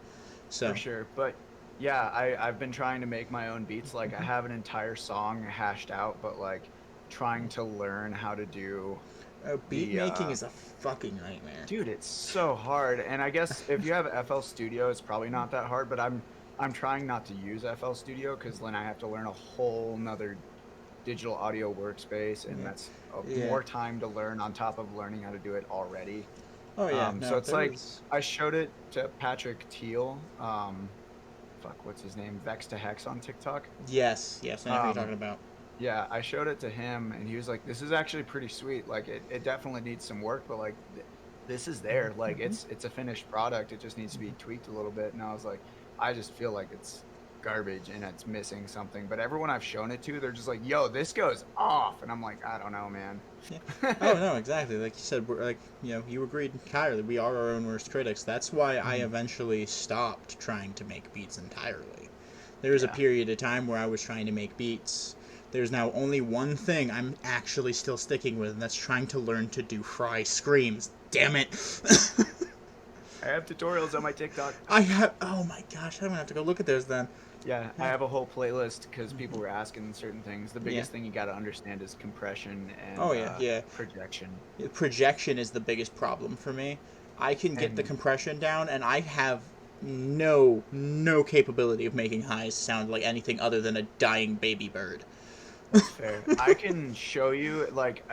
For So sure. But yeah, I've been trying to make my own beats. Like I have an entire song hashed out, but like trying to learn how to do beat the making is a fucking nightmare. dude, it's so hard. And I guess if you have FL Studio, it's probably not that hard, but I'm I'm trying not to use FL Studio because then I have to learn a whole nother digital audio workspace, and Yeah. that's Yeah. more time to learn on top of learning how to do it already. Oh yeah. So No, it's there like was. I showed it to Patrick Teal. Fuck, what's his name? Vex to Hex on TikTok. Yes. Yes. I know who you're Um, talking about. yeah, I showed it to him, and he was like, "This is actually pretty sweet. Like, it definitely needs some work, but like, this is there. Like, Mm-hmm. it's a finished product. It just needs to be tweaked a little bit." And I was like, I just feel like it's garbage and it's missing something. But everyone I've shown it to, they're just like, "Yo, this goes off," and I'm like, I don't know, man. Yeah. Oh no, exactly. Like you said, we're like you agreed entirely. We are our own worst critics. That's why I Mhm. eventually stopped trying to make beats entirely. There was a Yeah. period of time where I was trying to make beats. There's now only one thing I'm actually still sticking with, and that's trying to learn to do fry screams. Damn it! I have tutorials on my TikTok. I have. Oh my gosh, I'm gonna have to go look at those then. Yeah, I have a whole playlist because people were asking certain things. The Yeah. biggest thing you got to understand is compression Oh and yeah, yeah. projection. Projection is the biggest problem for me. I can get the And compression down, and I have no capability of making highs sound like anything other than a dying baby bird. that's fair. I can show you like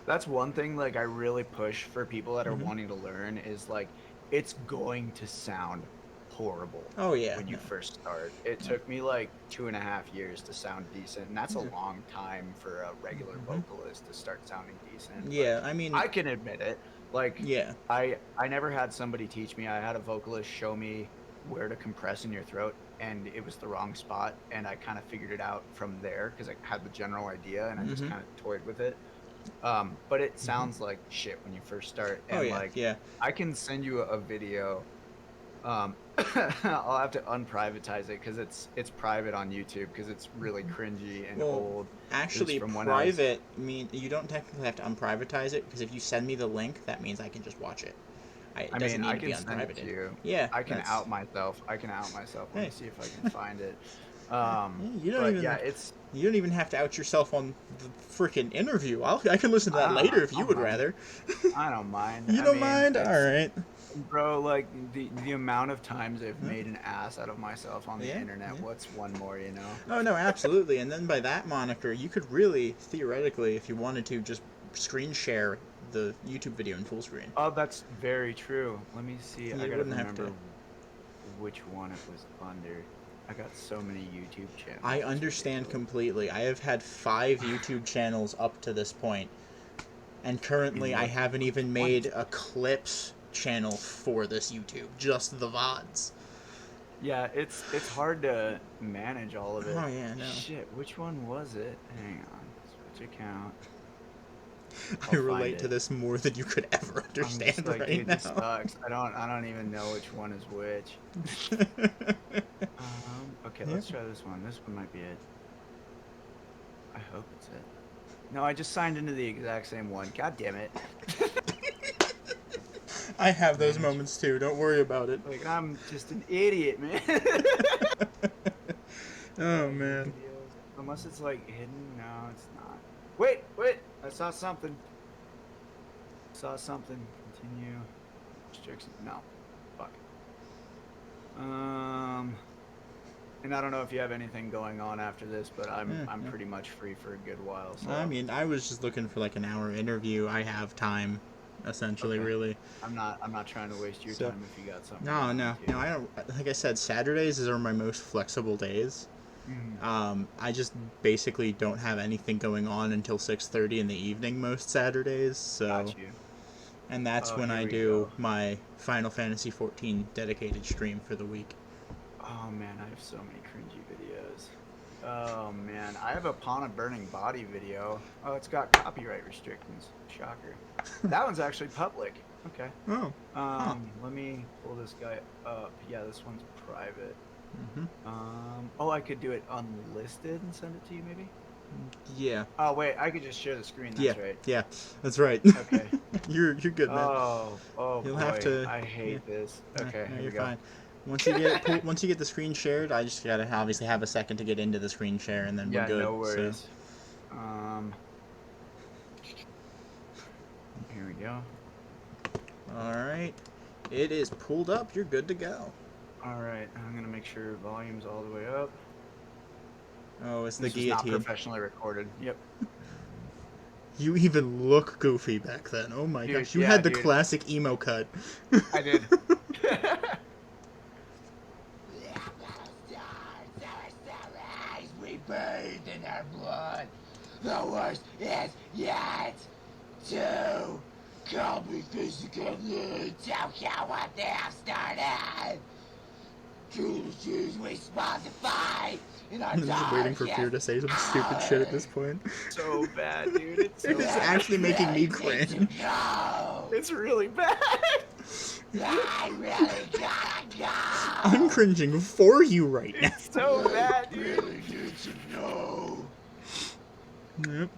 that's one thing like I really push for people that are Hmm. wanting to learn is like it's going to sound horrible Oh yeah, when you no, first start. It no. took me like 2.5 years to sound decent, and that's a Yeah. long time for a regular Hmm. vocalist to start sounding decent. But Yeah, I mean, I can admit it. Like yeah. I never had somebody teach me. I had a vocalist show me where to compress in your throat, and it was the wrong spot, and I kind of figured it out from there because I had the general idea and I just Hmm. kind of toyed with it. But it sounds like shit when you first start, Oh and yeah, like yeah. I can send you a video. I'll have to unprivatize it because it's private on YouTube because it's really cringy and Well, old. It was actually, from when I was. private mean you don't technically have to unprivatize it because if you send me the link, that means I can just watch it. It I doesn't mean, need I to be can send it to unprivated. you. Yeah, I can that's out myself. I can out myself. Let me hey. see if I can find it. You don't But yeah, even it's have to out yourself on the freaking interview. I can listen to that I later if you don't would mind. rather. I don't mind. You I don't mean, mind? All it's right. bro, like the amount of times I've Huh? made an ass out of myself on the Yeah, internet. yeah. What's one more, you know? Oh no, absolutely. And then by that moniker, you could really theoretically, if you wanted to, just screen share the YouTube video in full screen. Oh, that's very true. Let me see. I You gotta wouldn't have to. remember which one it was under. I got so many YouTube I channels. It's understand ridiculous. completely. I have had 5 YouTube channels up to this point, and currently In I what haven't even one? made a clips channel for this YouTube, just the VODs. Yeah, it's hard to manage all of Oh it. yeah, no. Shit, which one was it? Hang on. Switch account. I I'll find relate to it. this more than you could ever I'm just understand like, right dude, this now. sucks. I don't even know which one is which. Okay, Yep. let's try this one. This one might be it. I hope it's it. No, I just signed into the exact same one. God damn it. I have those Manage. moments too. Don't worry about it. Like, I'm just an idiot, man. Oh New man. videos. Unless it's like hidden. No, it's not. Wait. I saw something. Continue. Restrictions. No. Fuck. And I don't know if you have anything going on after this, but Yeah, I'm yeah. pretty much free for a good while. I So mean, I was just looking for like an hour interview. I have time, essentially, okay, really. I'm not trying to waste your So, time if you got something no, going on no, no. too. I don't. Like I said, Saturdays are my most flexible days. Mhm. I just basically don't have anything going on until 6:30 in the evening most Saturdays. So, Got you. and that's Oh, when here I we do go. my Final Fantasy 14 dedicated stream for the week. Oh man, I have so many cringy videos. Oh man, I have a Pawn a Burning Body video. Oh, it's got copyright restrictions. Shocker. That one's actually public. Okay. Oh, huh. Let me pull this guy up. Yeah, this one's private. Hmm. Oh, I could do it unlisted and send it to you, maybe. Yeah, Oh wait, I could just share the screen. yeah, That's right. yeah. That's right. Okay. You're good, man. Oh You'll have boy, to. I Yeah, hate this. no, Okay, no, here you're we go. fine. Once you get the screen shared, I just gotta obviously have a second to get into the screen share, and then we're Yeah, good. no So, worries. Um, Here we go. all right, it is pulled up. You're good to go. All right, I'm gonna make sure volume's all the way up. Oh, it's the This was not guillotine. professionally recorded. Yep. You even look goofy back then. Oh my Dude, gosh. You yeah, had the dude. classic emo cut. I did. We bathed in our blood. The worst is yet to come. We physically tell you what they have started. Communities we spawn to fight in our I'm just waiting for Fear to say some stupid shit at this point. So bad, dude. It's so It is bad. actually making me cringe. It's really bad. I really gotta go. I'm cringing for you right now. It's so bad, dude. Really need to know. Yep.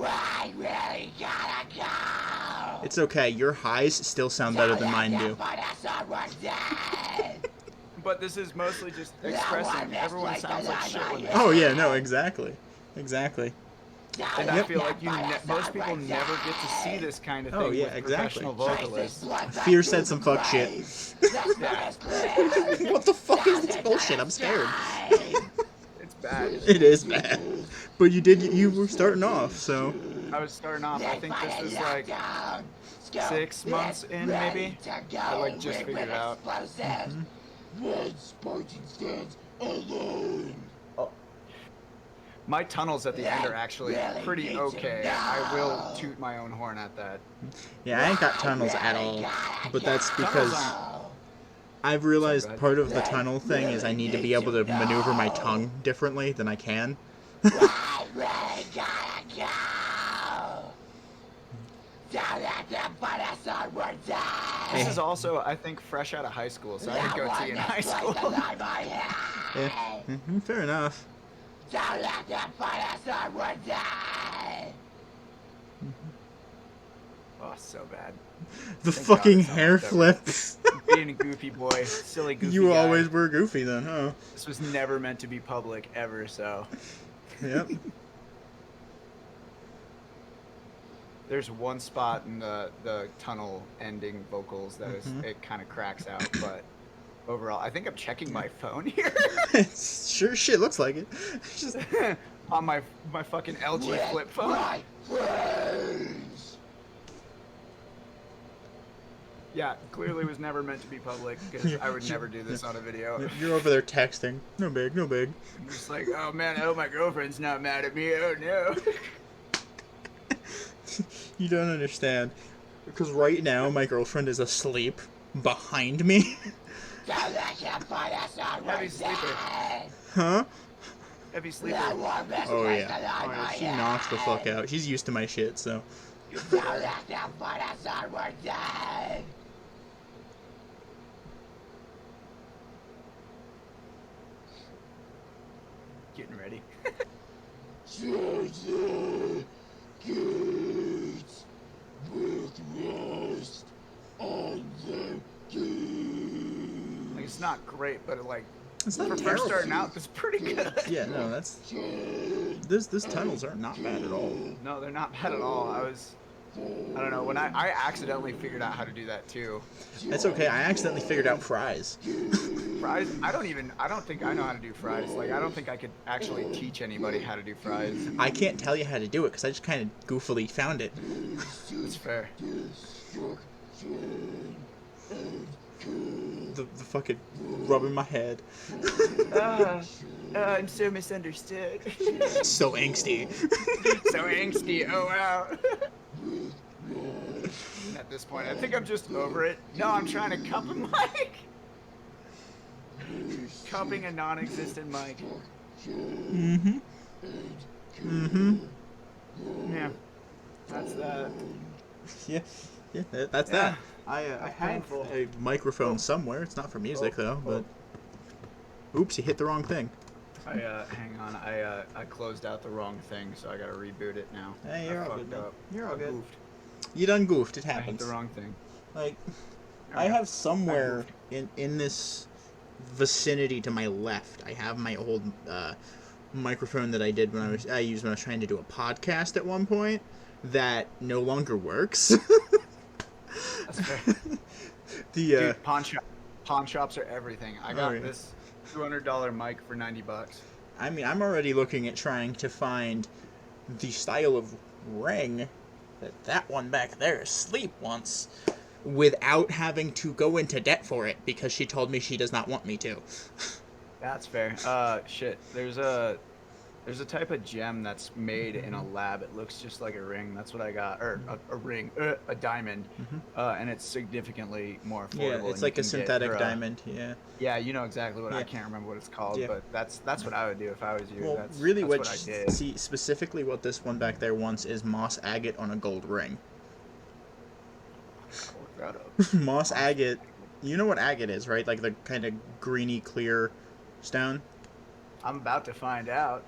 I really gotta go. It's okay. Your highs still sound better than mine do. But this is mostly just expressing. Everyone sounds like shit when they Oh yeah, no, exactly. Exactly. And I Yep. feel like most people never get to see this kind of thing Oh, yeah, with exactly. professional vocalists. Fear said some fuck shit. What the fuck is this bullshit? I'm scared. It's bad. It is bad. But you were starting off, so. I was starting off. I think this is like 6 months in, maybe. I like just figured it out. Red Spartan stands alone. My tunnels at the end are actually pretty okay. I will toot my own horn at that. Yeah, I ain't got tunnels at all. But that's because Tunnels I've realized bad. part of the tunnel thing is I need to be able to maneuver my tongue differently than I can. I really gotta go. Don't let them put us on one day. This is also, I think, fresh out of high school, so I didn't go T in high school. Yeah, fair enough. Don't let them put us on one day. Oh, so bad. The Thank fucking God it's not hair like that. flips. Being a goofy boy, silly goofy You guy. always were goofy then, huh? This was never meant to be public ever, so. Yep. There's one spot in the tunnel ending vocals that is, it kind of cracks out, but overall, I think I'm checking my phone here Sure shit looks like it. Just on my fucking LG flip phone. My friends. Yeah, clearly was never meant to be public because I would never do this on a video. you're over there texting. No big, no big. I'm just like, oh man, I hope my girlfriend's not mad at me. Oh no. You don't understand. Because right now my girlfriend is asleep behind me. Don't let them put us on Heavy one sleeper. day. Huh? Heavy sleeper. Oh yeah. She knocks the fuck out. She's used to my shit, so. Don't let them put us on one day. Getting ready. Charge the gates with rust on the gates. Like, it's not great, but like It's for not first terrible. starting out, it's pretty good. Yeah, no, that's. This tunnels are not bad at all. No, they're not bad at all. I don't know, when I accidentally figured out how to do that too. That's okay. I accidentally figured out fries. Fries, I don't think I know how to do fries. Like, I don't think I could actually teach anybody how to do fries. I can't tell you how to do it because I just kind of goofily found it. That's fair. The fucking rubbing my head. I'm so misunderstood. So angsty. So angsty, oh wow. At this point, I think I'm just over it. No, I'm trying to cup a mic. Cupping a non-existent mic. Mm-hmm. Mm-hmm. Yeah. That's that. Yeah. Yeah, that's that. I have painful. a microphone somewhere. It's not for music though, but. Oops, you hit the wrong thing. Hang on. I closed out the wrong thing, so I gotta reboot it now. Hey, you're I all fucked good, man. up. You're all I good. goofed. You done goofed. It I hit happens. the wrong thing. Like, There we I go. have somewhere in this vicinity to my left, I have my old microphone that I did when I used when I was trying to do a podcast at one point that no longer works. That's fair. The Dude, pawn shop. Pawn shops are everything. I got this $200 mic for $90. I mean, I'm already looking at trying to find the style of ring that one back there asleep once without having to go into debt for it because she told me she does not want me to. That's fair. Shit. There's a type of gem that's made in a lab. It looks just like a ring. That's what I got, or a ring, a diamond, and it's significantly more affordable. Yeah, it's like a synthetic diamond. Yeah. Yeah, you know exactly what I can't remember what it's called, but that's what I would do if I was you. Well, That's really, what I did. See, specifically what this one back there wants is moss agate on a gold ring. I'll look that up. Moss agate. You know what agate is, right? Like the kind of greeny clear stone. I'm about to find out.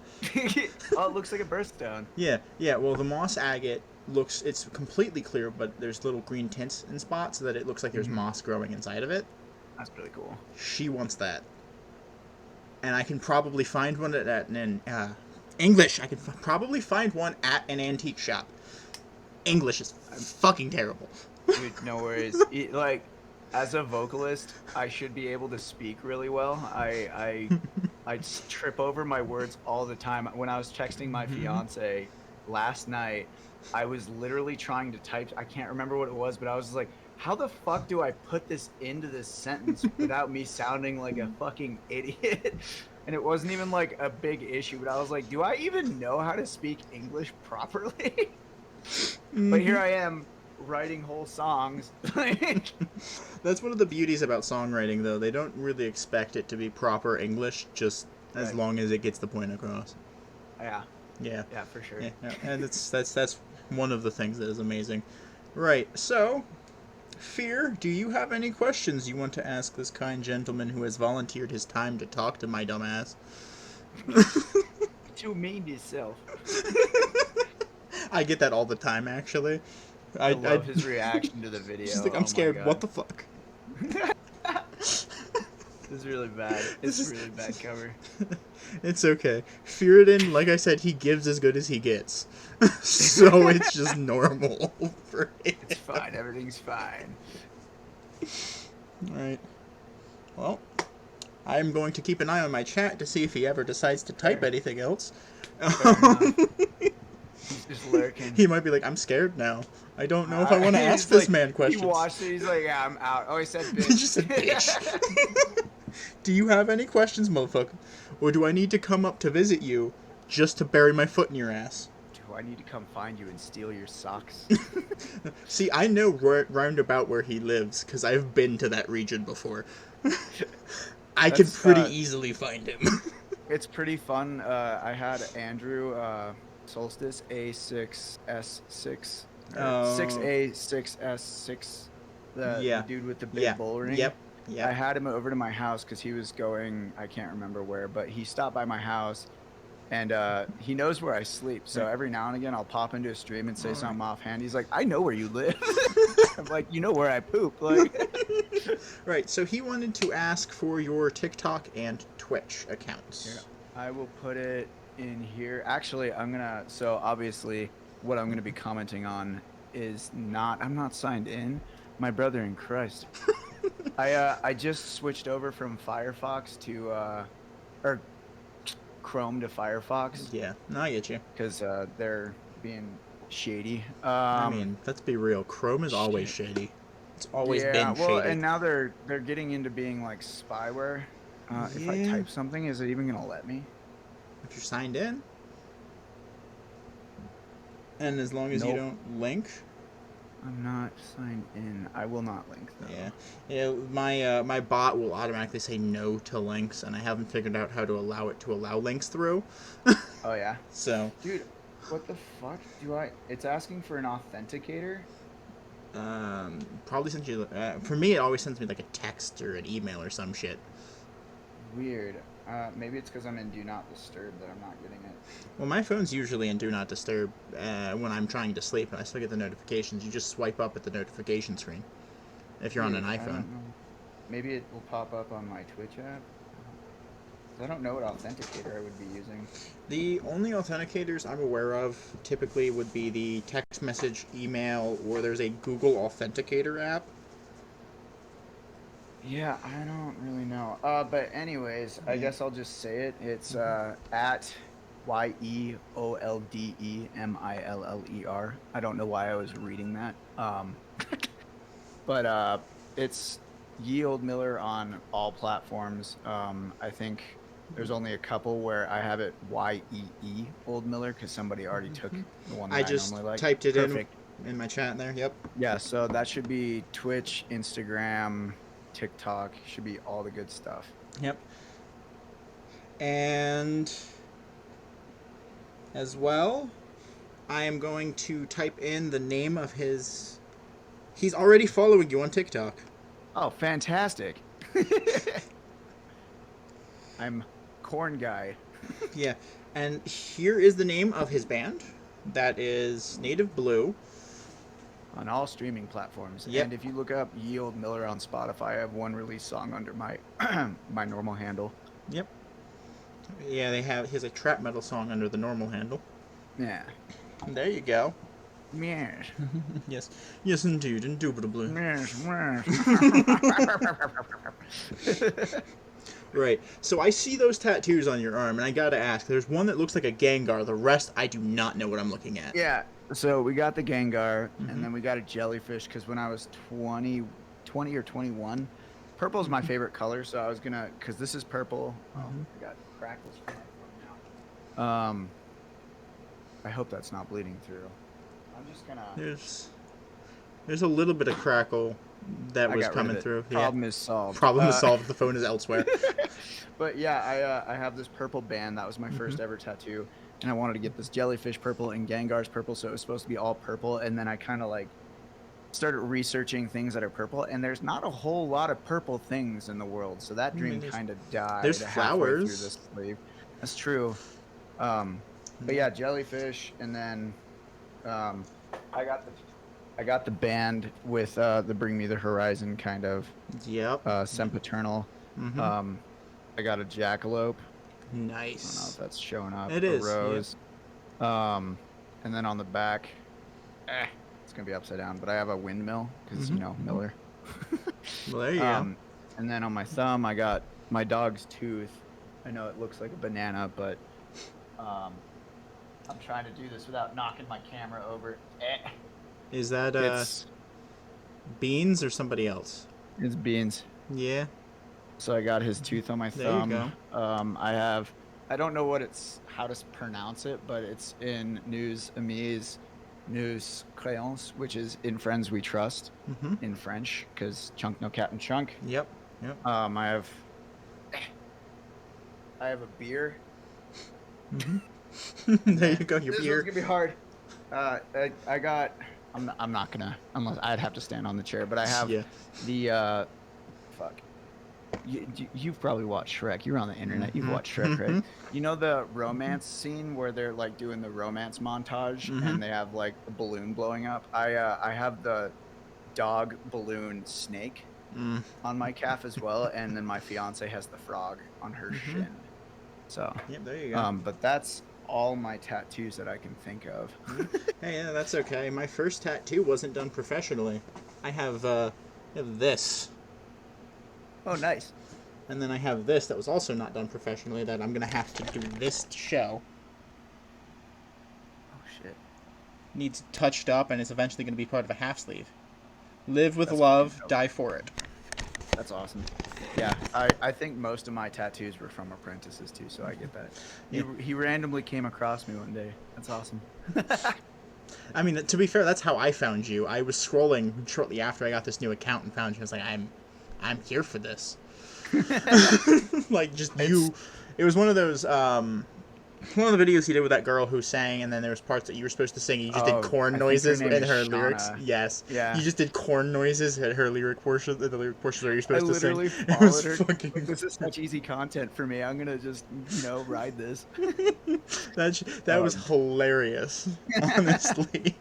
Oh, it looks like a birthstone. Yeah. Well, the moss agate it's completely clear, but there's little green tints in spots so that it looks like there's moss growing inside of it. That's really cool. She wants that, and I can probably find one at an English. I can probably find one at an antique shop. English is fucking terrible. Dude, no worries. Like, as a vocalist, I should be able to speak really well. I trip over my words all the time. When I was texting my fiance last night, I was literally trying to type. I can't remember what it was, but I was like, how the fuck do I put this into this sentence without me sounding like a fucking idiot? And it wasn't even like a big issue, but I was like, do I even know how to speak English properly? But here I am writing whole songs. That's one of the beauties about songwriting, though. They don't really expect it to be proper English, just as long as it gets the point across. Yeah, for sure. Yeah, and that's one of the things that is amazing. Right, so, Fear, do you have any questions you want to ask this kind gentleman who has volunteered his time to talk to my dumbass? Too mean to yourself. I get that all the time, actually. I love his reaction to the video. She's like, I'm scared. What the fuck? This is really bad. It's a really bad cover. It's okay. Fearidin, like I said, he gives as good as he gets. So it's just normal for him. It's fine. Everything's fine. Alright. Well, I'm going to keep an eye on my chat to see if he ever decides to type anything else. He's just lurking. He might be like, I'm scared now. I don't know if I want to ask this man questions. He watched it. He's like, yeah, I'm out. Oh, he said bitch. He just said bitch. Do you have any questions, motherfucker? Or do I need to come up to visit you just to bury my foot in your ass? Do I need to come find you and steal your socks? See, I know roundabout where he lives, because I've been to that region before. I could pretty easily find him. It's pretty fun. I had Andrew Solstice A6S6. 6A6S6. The dude with the big bull ring. Yep. Yeah. I had him over to my house because he was going, I can't remember where, but he stopped by my house, and he knows where I sleep. So every now and again, I'll pop into a stream and say something offhand. He's like, I know where you live. I'm like, you know where I poop. Like. Right. So he wanted to ask for your TikTok and Twitch accounts. Here, I will put it in here. Actually, so obviously what I'm going to be commenting on is I'm not signed in. My brother in Christ. I just switched over from Firefox to or Chrome to Firefox. Yeah, no, I get you. Because they're being shady. I mean, let's be real. Chrome is always shady. It's always been shady. And now they're getting into being like spyware. If I type something, is it even gonna let me? If you're signed in, and as long as you don't link. I'm not signed in. I will not link though. Yeah. My bot will automatically say no to links, and I haven't figured out how to allow it to allow links through. Oh yeah. So. Dude, what the fuck It's asking for an authenticator. Probably sends you. For me, it always sends me like a text or an email or some shit. Weird. Maybe it's because I'm in Do Not Disturb that I'm not getting it. Well, my phone's usually in Do Not Disturb when I'm trying to sleep, and I still get the notifications. You just swipe up at the notification screen if you're on an iPhone. I don't know. Maybe it will pop up on my Twitch app. I don't know what authenticator I would be using. The only authenticators I'm aware of typically would be the text message, email, or there's a Google Authenticator app. Yeah, I don't really know. But anyways, I Yeah. guess I'll just say it. It's at YeoldMiller. I don't know why I was reading that. But it's Ye Old Miller on all platforms. I think there's only a couple where I have it YEE Old Miller because somebody already took the one I that I just normally like. typed it Perfect. in my chat there. Yep. Yeah, so that should be Twitch, Instagram, TikTok, should be all the good stuff. Yep. And as well, I am going to type in the name of his. He's already following you on TikTok. Oh, fantastic. I'm Corn Guy. Yeah. And here is the name of his band. That is Native Blue. On all streaming platforms. Yep. And if you look up Ye Old Miller on Spotify, I have one release song under my my normal handle. Yep. Yeah, he has a trap metal song under the normal handle. Yeah. There you go. Yes. Yes. Yes, indeed. Indubitably. Yes. Right. So I see those tattoos on your arm, and I gotta ask. There's one that looks like a Gengar. The rest, I do not know what I'm looking at. Yeah. So we got the Gengar, Mhm. and then we got a jellyfish because when I was 20 or 21, purple is my favorite color. So I was gonna, because this is purple. Oh, I got crackles from my phone now. I hope that's not bleeding through. I'm just gonna. There's a little bit of crackle that I was got rid of coming it. through. Problem is solved. Problem is solved. The phone is elsewhere. But yeah, I have this purple band. That was my first ever tattoo, and I wanted to get this jellyfish purple and Gengar's purple, so it was supposed to be all purple. And then I kind of like started researching things that are purple, and there's not a whole lot of purple things in the world, so that dream kind of died. There's halfway through flowers. this sleeve. That's true. But yeah, jellyfish, and then I got the band with the Bring Me the Horizon kind of Yep. sempiternal. Mhm. I got a jackalope. I don't know if Nice. that's showing up. It a is, rose. And then on the back, it's gonna be upside down. But I have a windmill because you know Miller. Well, there you go. And then on my thumb, I got my dog's tooth. I know it looks like a banana, but I'm trying to do this without knocking my camera over. Is that It's Beans or somebody else? beans. Yeah. So I got his tooth on my There you thumb. I don't know how to pronounce it, but it's in News Amis, News Créance, which is In Friends We Trust in French, because Chunk no Captain Chunk. Yep. I have a beer. There you go. Your This beer. one's gonna be hard. I got. I'm not gonna, unless I'd have to stand on the chair, but I have the fuck. You've probably watched Shrek. You're on the internet. You've watched Shrek, right? You know the romance scene where they're like doing the romance montage and they have like the balloon blowing up. I have the dog balloon snake on my calf as well, and then my fiance has the frog on her shin. So Yep. There you go. but that's all my tattoos that I can think of. Hey, yeah, that's okay. My first tattoo wasn't done professionally. I have this. Oh, nice. And then I have this that was also not done professionally that I'm going to have to do this show. Oh, shit. Needs touched up and it's eventually going to be part of a half sleeve. Live with That's love, fucking dope. die for it. That's awesome. Yeah, I think most of my tattoos were from apprentices too, so I get that. He randomly came across me one day. That's awesome. I mean, to be fair, that's how I found you. I was scrolling shortly after I got this new account and found you. I was like, I'm here for this. Like, just you. It was one of those, one of the videos he did with that girl who sang, and then there was parts that you were supposed to sing, and you just did corn noises in her lyrics. Yes. Yeah. You just did corn noises at her lyric portion, the lyric portion where you're supposed to sing. I literally It was followed her. fucking This is such easy content for me. I'm gonna just, ride this. that was hilarious, honestly.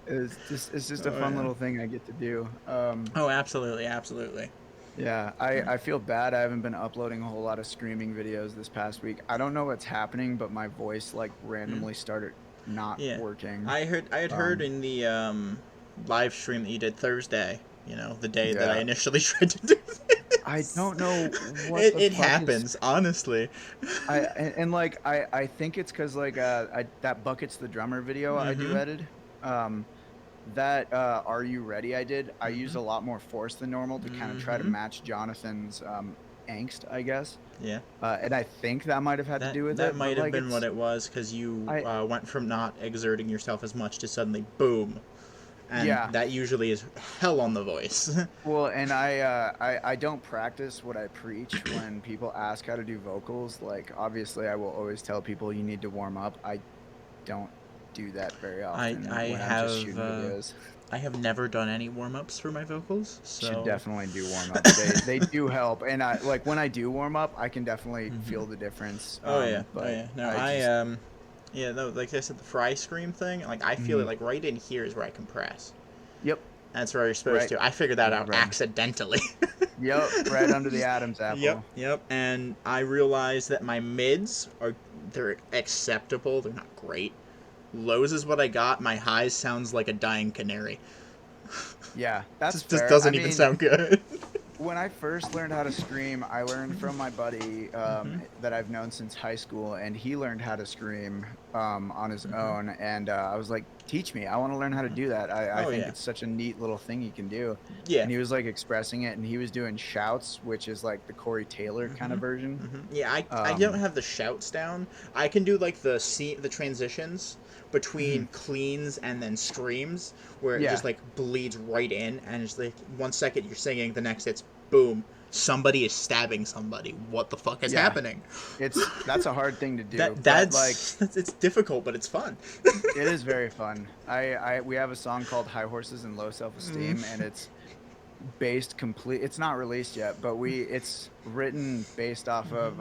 It's just a fun little thing I get to do. Oh, absolutely. Yeah, I feel bad. I haven't been uploading a whole lot of screaming videos this past week. I don't know what's happening, but my voice like randomly started not working. I had heard in the live stream that you did Thursday the day that I Yeah. initially tried to do this. I don't know what It, the it fuck is- happens, honestly. I think it's because like that Buckets the Drummer video I do Mhm. edit. That Are You Ready I did. I used Mhm. a lot more force than normal to kind of try to Mhm. match Jonathan's angst, I guess. Yeah. And I think that might have had to That do with that it. But might have like been what it's it was, because you I went from not exerting yourself as much to suddenly boom, and yeah. that usually is hell on the voice. Well, and I don't practice what I preach when people ask how to do vocals. Like obviously, I will always tell people you need to warm up. I don't do that very I often I when I'm just have shooting videos. I have never done any warm ups for my vocals, Should so. definitely do warm ups. They do help, and I like when I do warm up, I can definitely feel the difference. Oh yeah, oh But yeah. No, I just yeah, no, like I said, the fry scream thing. Like I feel it mhm. like right in here is where I compress. Yep, That's where you're supposed right, to. I figured that out right. accidentally. Yep, right under the Adam's Yep, apple. yep. And I realized that my mids they're acceptable. They're not great. Lows is what I got. My highs sounds like a dying canary. Yeah, that's Just fair. I doesn't even mean, sound good. when I first learned how to scream, I learned from my buddy that I've known since high school, and he learned how to scream on his own. And I was like, "Teach me! I want to learn how to do that. I Oh think yeah, it's such a neat little thing you can do." yeah. And he was like expressing it, and he was doing shouts, which is like the Corey Taylor kind of version. Yeah, I don't Um, have the shouts down. I can do like the transitions between mhm. cleans and then screams, where it Yeah, just like bleeds right in, and it's like 1 second you're singing, the next it's boom, somebody is stabbing somebody. What the fuck is yeah. happening? That's a hard thing to do, That but like that's it's difficult, but it's fun. it is very fun. We have a song called High Horses and Low Self Mm. Esteem, and it's based complete it's not released yet, but it's written based off of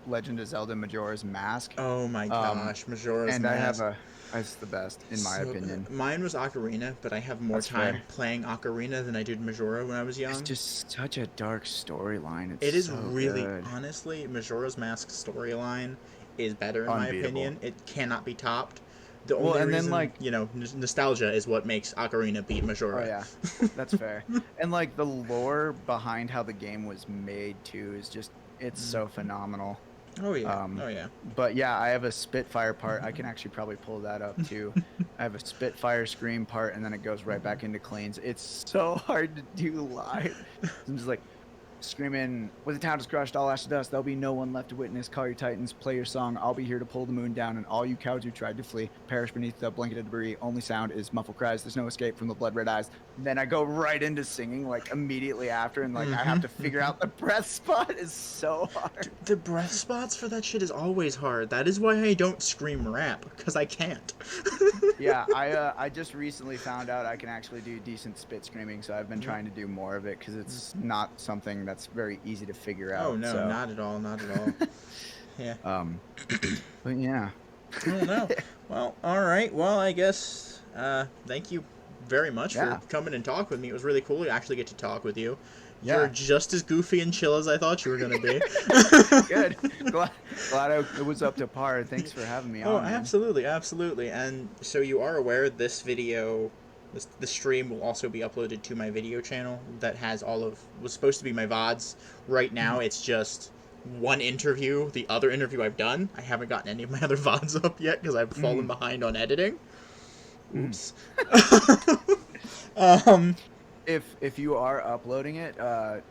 Legend of Zelda Majora's Mask. Oh my Um gosh, Majora's and I have Mask. a it's the best in my So opinion. mine was Ocarina, but I have more That's time fair. playing Ocarina than I did Majora when I was It's young. just such a dark storyline. It's It is so really, good. honestly, Majora's Mask storyline is better in my Unbeatable. opinion. It cannot be topped. The Well, only and then reason, like nostalgia is what makes Ocarina beat oh Majora. yeah. That's fair. And like the lore behind how the game was made too is just it's so phenomenal. Oh yeah, Um, oh yeah. but yeah, I have a Spitfire part. I can actually probably pull that up too. I have a Spitfire scream part, and then it goes right back into cleans. It's so hard to do live. I'm just like screaming, "When the town is crushed, all ash to dust, there'll be no one left to witness. Call your titans, play your song. I'll be here to pull the moon down, and all you cowards who tried to flee perish beneath the blanket of debris. Only sound is muffled cries. There's no escape from the blood red eyes." And then I go right into singing like immediately after, and like I have to figure out the breath spot is so hard. The breath spots for that shit is always hard. That is why I don't scream rap, because I can't. Yeah, I just recently found out I can actually do decent spit screaming, so I've been trying to do more of it because it's not something that's very easy to figure out. Oh no, so, not at all, not at all. Yeah. but yeah, I don't know. Well, all right. Well, I guess thank you very much Yeah. for coming and talk with me. It was really cool to actually get to talk with you. Yeah. You're just as goofy and chill as I thought you were going to be. good. Glad it was up to par. Thanks for having me Oh, on. Man. absolutely, absolutely. And so you are aware this video, the stream will also be uploaded to my video channel that has was supposed to be my VODs. Right now, it's just one interview. The other interview I've done, I haven't gotten any of my other VODs up yet because I've fallen behind on editing. Oops. If you are uploading it, I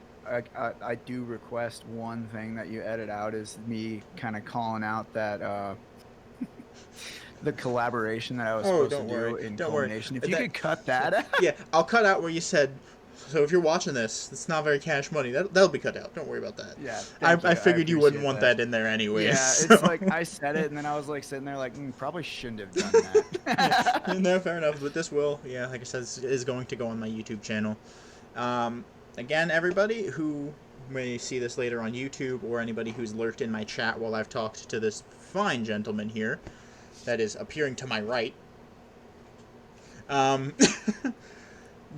do request one thing that you edit out is me kind of calling out that the collaboration that I was supposed to do in Culmination. If you could cut that out. Yeah, I'll cut out where you said. So if you're watching this, it's not very Cash Money. That'll be cut out. Don't worry about that. Yeah, I figured you wouldn't want that in there anyways. Yeah, so. it's like I said it, and then I was like sitting there like, probably shouldn't have done that. Yeah, no, fair enough. But this will, like I said, is going to go on my YouTube channel. Again, everybody who may see this later on YouTube, or anybody who's lurked in my chat while I've talked to this fine gentleman here, that is appearing to my right.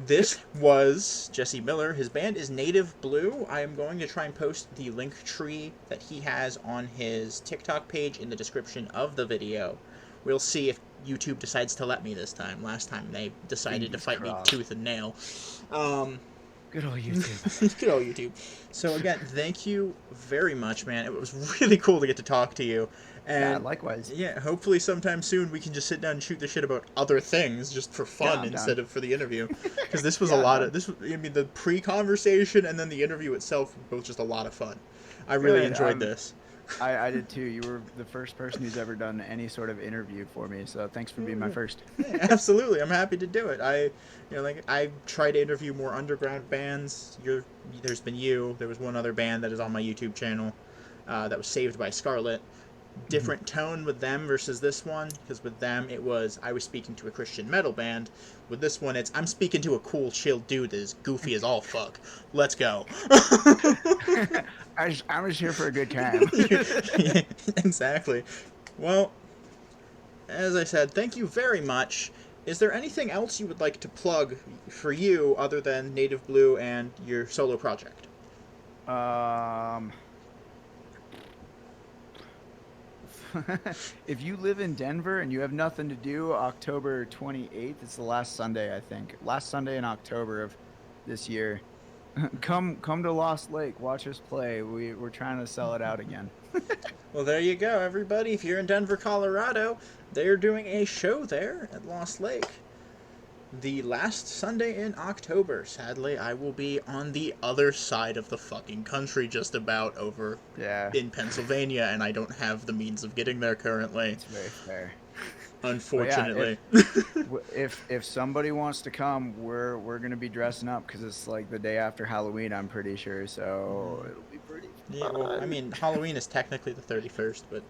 This was Jesse Miller. His band is Native Blü. I am going to try and post the link tree that he has on his TikTok page in the description of the video. We'll see if YouTube decides to let me this time. Last time they decided to fight me tooth and nail. Good old YouTube. Good old YouTube. So again, thank you very much, man. It was really cool to get to talk to you. Yeah, And likewise. yeah, hopefully sometime soon we can just sit down and shoot the shit about other things just for Yeah, fun I'm instead down. of for the interview. Because this was Yeah, a lot no. of I mean, the pre-conversation and then the interview itself were both just a lot of fun. I really Good. enjoyed this. I did too. You were the first person who's ever done any sort of interview for me, so thanks for being my first. Yeah, absolutely, I'm happy to do it. I try to interview more underground bands. There's been you. There was one other band that is on my YouTube channel, that was Saved by Scarlet. Different tone with them versus this one, because with them I was speaking to a Christian metal band. With this one, I'm speaking to a cool, chill dude that is goofy as all fuck. Let's go. I'm just here for a good time. Yeah, exactly. Well, as I said, thank you very much. Is there anything else you would like to plug for you other than Native Blue and your solo project? Um, if you live in Denver and you have nothing to do, October 28th, it's the last Sunday, I think. Last Sunday in October of this year. Come to Lost Lake, watch us play. We're trying to sell it out again. Well, there you go, everybody. If you're in Denver, Colorado, they're doing a show there at Lost Lake. The last Sunday in October. Sadly, I will be on the other side of the fucking country, just about over Yeah, in Pennsylvania, and I don't have the means of getting there currently. it's very fair. Unfortunately. If somebody wants to come, we're gonna be dressing up because it's like the day after Halloween, I'm pretty sure. So it'll be pretty Yeah, well, I mean, Halloween is technically the 31st, but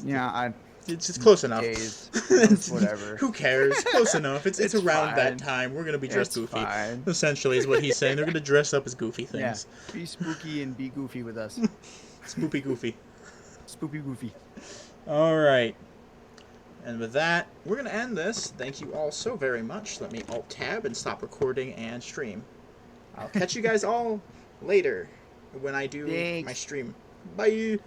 yeah, it's close enough. days, it's whatever. Who cares? Close enough. It's It's around that fine. time. We're gonna be dressed It's goofy. fine. Essentially, is what he's saying. They're gonna dress up as goofy Yeah, things. be spooky and be goofy with us. Spoopy goofy. Spoopy goofy. All right. And with that, we're gonna end this. Thank you all so very much. Let me alt tab and stop recording and stream. I'll catch you guys all later when I do Thanks. my stream. Bye.